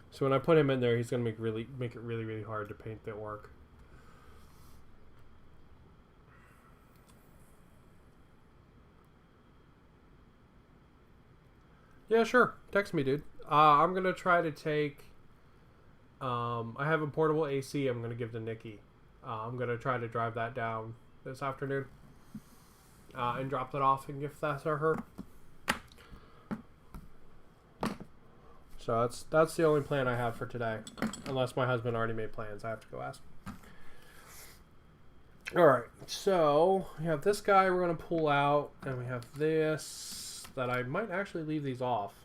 So when I put him in there, he's gonna make it really hard to paint the orc. Yeah, sure. Text me, dude. I'm gonna try to take. I have a portable AC. I'm gonna give to Nikki. I'm gonna try to drive that down this afternoon and drop that off and gift that to her. So that's the only plan I have for today, unless my husband already made plans. I have to go ask. All right. So we have this guy we're gonna pull out, and we have this. That I might actually leave these off.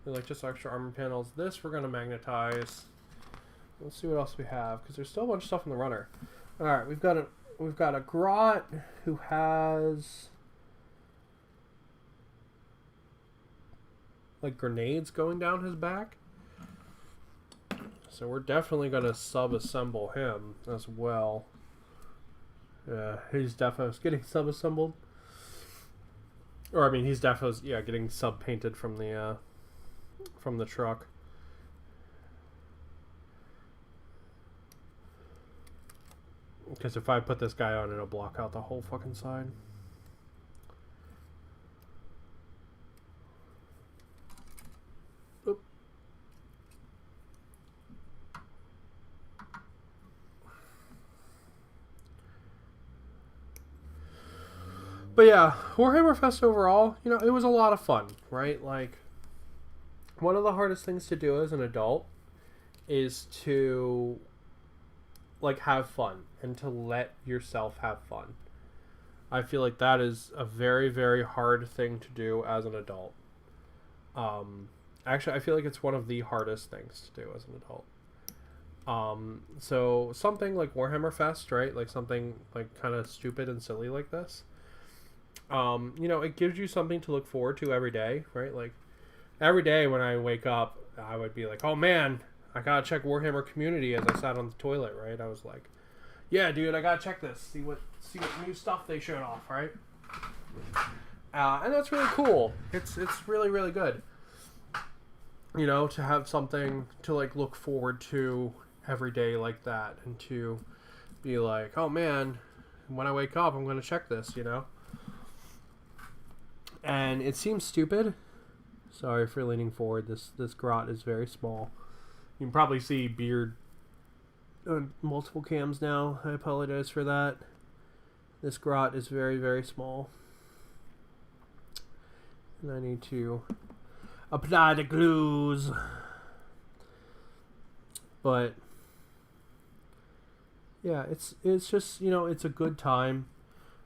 They're like just extra armor panels. This we're going to magnetize. Let's see what else we have, because there's still a bunch of stuff in the runner. All right, we've got a grot who has like grenades going down his back. So we're definitely going to sub-assemble him as well. Yeah, he's definitely getting sub-assembled. Or I mean, he's definitely getting sub-painted from the truck. Because if I put this guy on, it'll block out the whole fucking side. Oop. But yeah, Warhammer Fest overall, you know, it was a lot of fun, right? Like, one of the hardest things to do as an adult is to, like, have fun and to let yourself have fun. I feel like that is a very hard thing to do as an adult. Actually, I feel like it's one of the hardest things to do as an adult. So something like Warhammer Fest, right? Like something like kind of stupid and silly like this. You know, it gives you something to look forward to every day, right? Like, every day when I wake up, I would be like, oh man, I gotta check Warhammer Community as I sat on the toilet, right? I was like, yeah, dude, I gotta check this, see what new stuff they showed off, right? And that's really cool. It's really good. You know, to have something to, like, look forward to every day like that, and to be like, oh man, when I wake up, I'm gonna check this, you know? And it seems stupid. Sorry for leaning forward. This grot is very small. You can probably see beard on multiple cams now. I apologize for that. This grot is very small. And I need to apply the glues. But yeah, it's just, you know, it's a good time,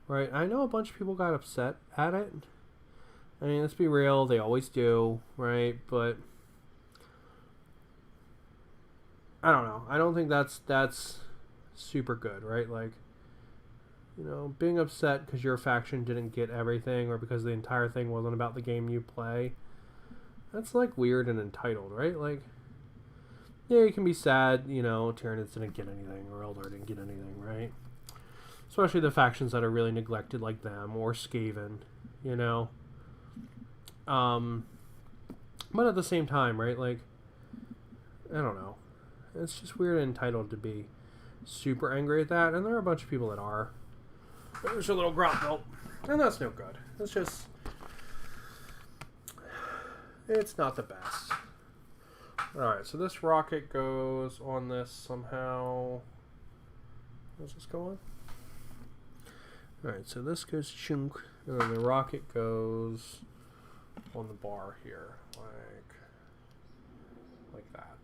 right? I know a bunch of people got upset at it. I mean, let's be real, they always do, right? But I don't know. I don't think that's super good, right? Like, you know, being upset because your faction didn't get everything, or because the entire thing wasn't about the game you play, that's, like, weird and entitled, right? Like, yeah, you can be sad, you know, Tyranids didn't get anything, or Eldar didn't get anything, right? Especially the factions that are really neglected like them, or Skaven, you know? But at the same time, right, like, I don't know. It's just weird and entitled to be super angry at that, and there are a bunch of people that are. There's your little grot built, and that's no good. It's just, it's not the best. Alright, so this rocket goes on this somehow. Does this go on? Alright, so this goes chunk, and then the rocket goes on the bar here, like that.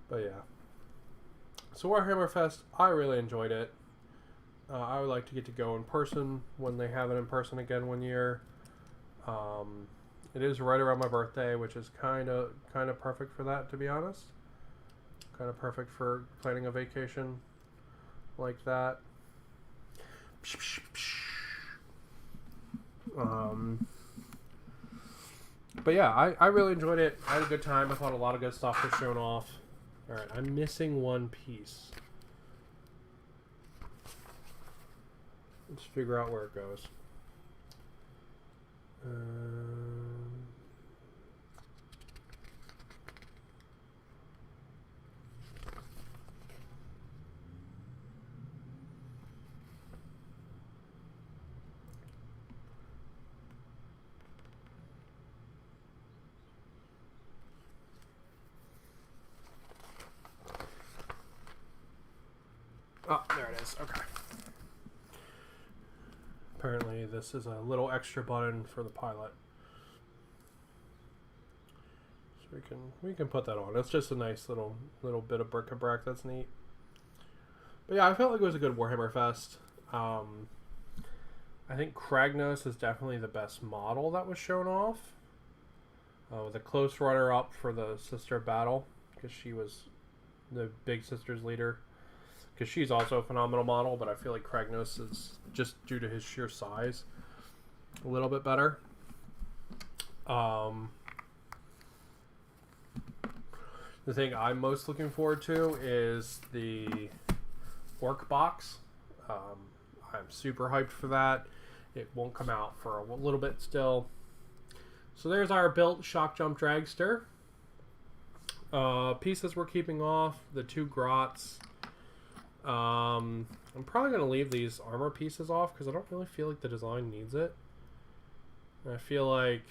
But yeah. So Warhammer Fest, I really enjoyed it. I would like to get to go in person when they have it in person again one year. It is right around my birthday, which is kind of perfect for that, to be honest. Kind of perfect for planning a vacation like that. But yeah, I really enjoyed it. I had a good time. I thought a lot of good stuff was shown off. Alright, I'm missing one piece. Let's figure out where it goes. Oh, there it is. Okay. Apparently this is a little extra button for the pilot. So we can put that on. It's just a nice little bit of bric-a-brac that's neat. But yeah, I felt like it was a good Warhammer Fest. I think Kragnos is definitely the best model that was shown off. With a close runner-up for the Sister of Battle, because she was the Big Sister's leader. Because she's also a phenomenal model, but I feel like Kragnos is, just due to his sheer size, a little bit better. The thing I'm most looking forward to is the ork box. I'm super hyped for that. It won't come out for a little bit still. So there's our built Shock Jump Dragster. Pieces we're keeping off, the 2 grots. I'm probably going to leave these armor pieces off because I don't really feel like the design needs it. I feel like,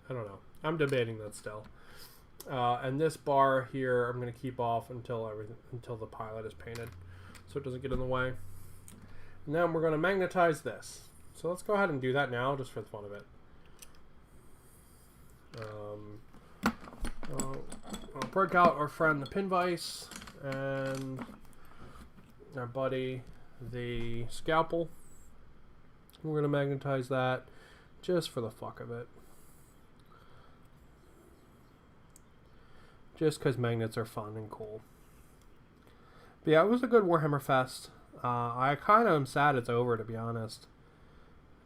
I don't know. I'm debating that still. And this bar here I'm going to keep off until the pilot is painted, so it doesn't get in the way. And then we're going to magnetize this. So let's go ahead and do that now, just for the fun of it. I'll break out our friend the pin vise and our buddy the scalpel. We're going to magnetize that just for the fuck of it. Just because magnets are fun and cool. But yeah, it was a good Warhammer Fest. I kind of am sad it's over, to be honest.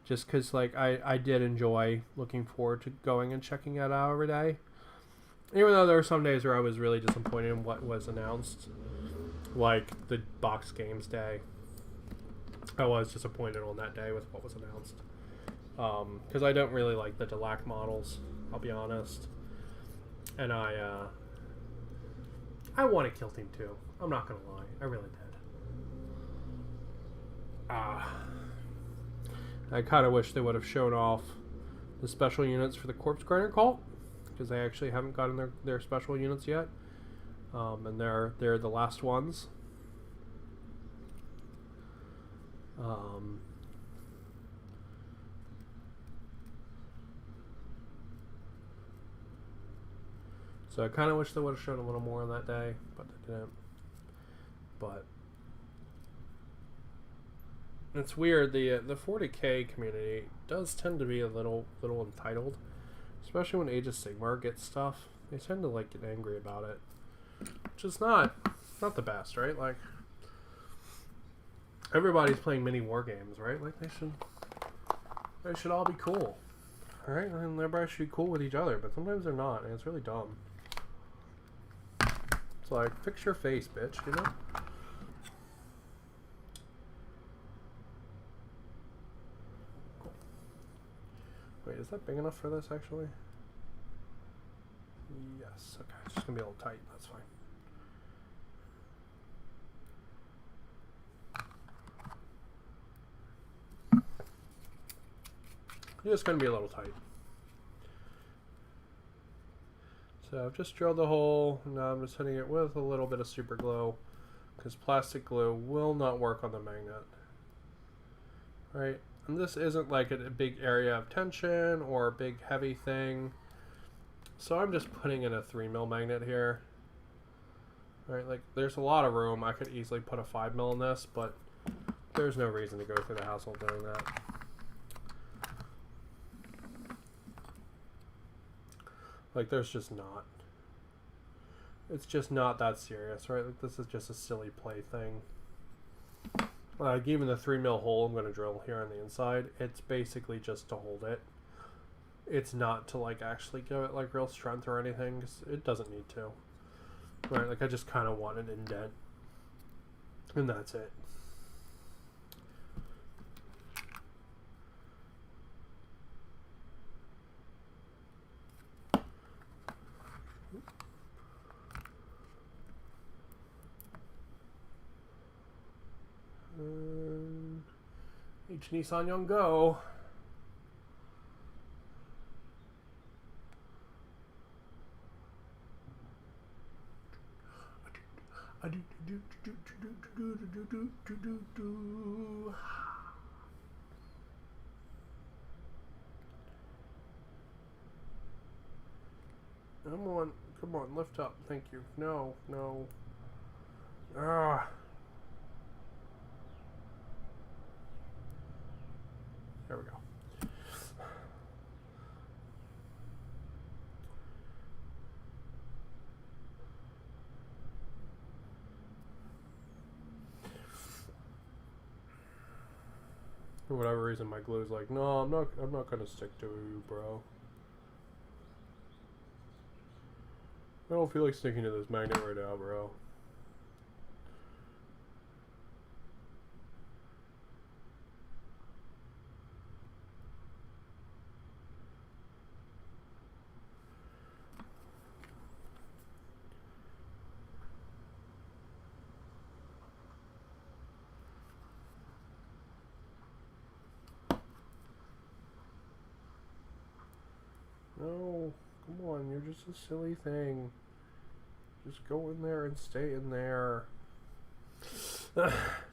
Just because like, I did enjoy looking forward to going and checking it out every day. Even though there were some days where I was really disappointed in what was announced. Like the Box Games Day. I was disappointed on that day with what was announced. Because I don't really like the Delac models, I'll be honest. And I want to kill Team 2. I'm not going to lie. I really did. I kind of wish they would have shown off the special units for the Corpse Grinder Cult. Because they actually haven't gotten their special units yet. And they're the last ones. So I kind of wish they would have shown a little more on that day, but they didn't. But it's weird. The 40K community does tend to be a little entitled, especially when Age of Sigmar gets stuff. They tend to like get angry about it, which is not the best, right? Like everybody's playing mini war games, right? Like they should all be cool, right? And everybody should be cool with each other, but sometimes they're not, and it's really dumb. It's like, fix your face, bitch, you know? Cool. Wait, is that big enough for this, actually? Yes, okay. It's just gonna be a little tight, that's fine. It's just gonna be a little tight. So I've just drilled a hole. Now I'm just hitting it with a little bit of super glue, because plastic glue will not work on the magnet. Right? And this isn't like a big area of tension or a big heavy thing. So I'm just putting in a 3mm magnet here. Right? Like, there's a lot of room. I could easily put a 5mm in this, but there's no reason to go through the hassle doing that. Like, there's just not. It's just not that serious, right? Like, this is just a silly play thing. Like, even the 3mm hole I'm going to drill here on the inside, it's basically just to hold it. It's not to, like, actually give it, like, real strength or anything, 'cause it doesn't need to. Right, like, I just kind of want an indent. And that's it. H Nissan Young Go. Come on, lift up. Thank you. No. Ah. There we go. For whatever reason, my glue is like, no, I'm not gonna stick to you, bro. I don't feel like sticking to this magnet right now, bro. No, come on, you're just a silly thing. Just go in there and stay in there.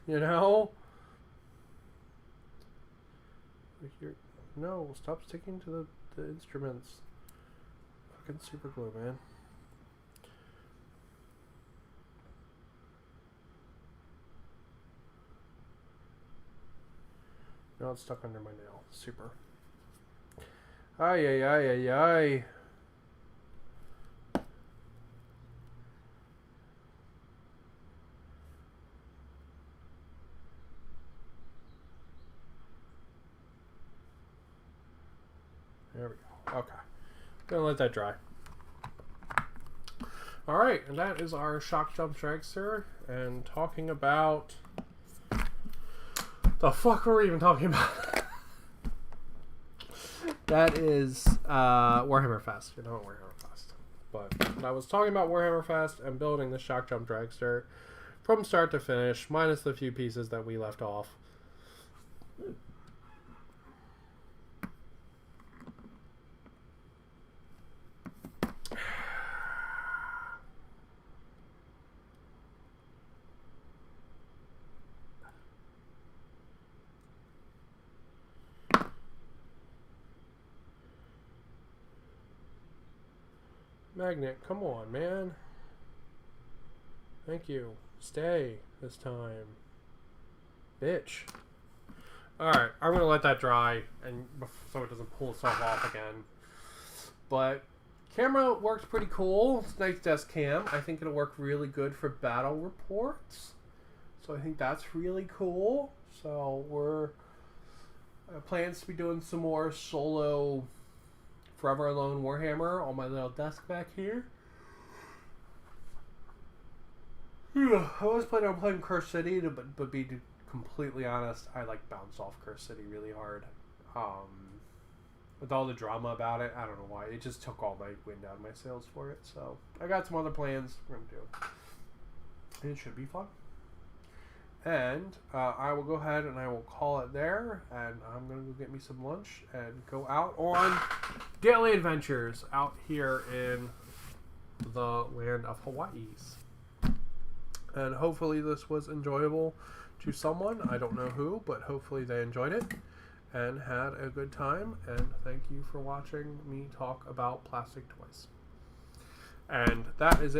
You know? Like no, stop sticking to the instruments. Fucking super glue, man. Now it's stuck under my nail. Super. Ay, ay, ay, ay, ay. There we go. Okay. Gonna let that dry. Alright, and that is our shock jump dragster. And talking about... The fuck were we even talking about? That is Warhammer Fest. You know, Warhammer Fest. But I was talking about Warhammer Fest and building the shock jump dragster from start to finish, minus the few pieces that we left off. Magnet, come on, man. Thank you. Stay this time. Bitch. Alright, I'm going to let that dry and so it doesn't pull itself off again. But camera works pretty cool. It's a nice desk cam. I think it'll work really good for battle reports. So I think that's really cool. So we're plans to be doing some more solo Forever Alone Warhammer on my little desk back here. I was planning on playing Curse City, but be completely honest, I like bounce off Curse City really hard. With all the drama about it, I don't know why. It just took all my wind out of my sails for it. So I got some other plans we're going to do. And it should be fun. And I will go ahead and I will call it there. And I'm going to go get me some lunch and go out on daily adventures out here in the land of Hawaii's. And hopefully this was enjoyable to someone. I don't know who, but hopefully they enjoyed it and had a good time. And thank you for watching me talk about plastic toys. And that is it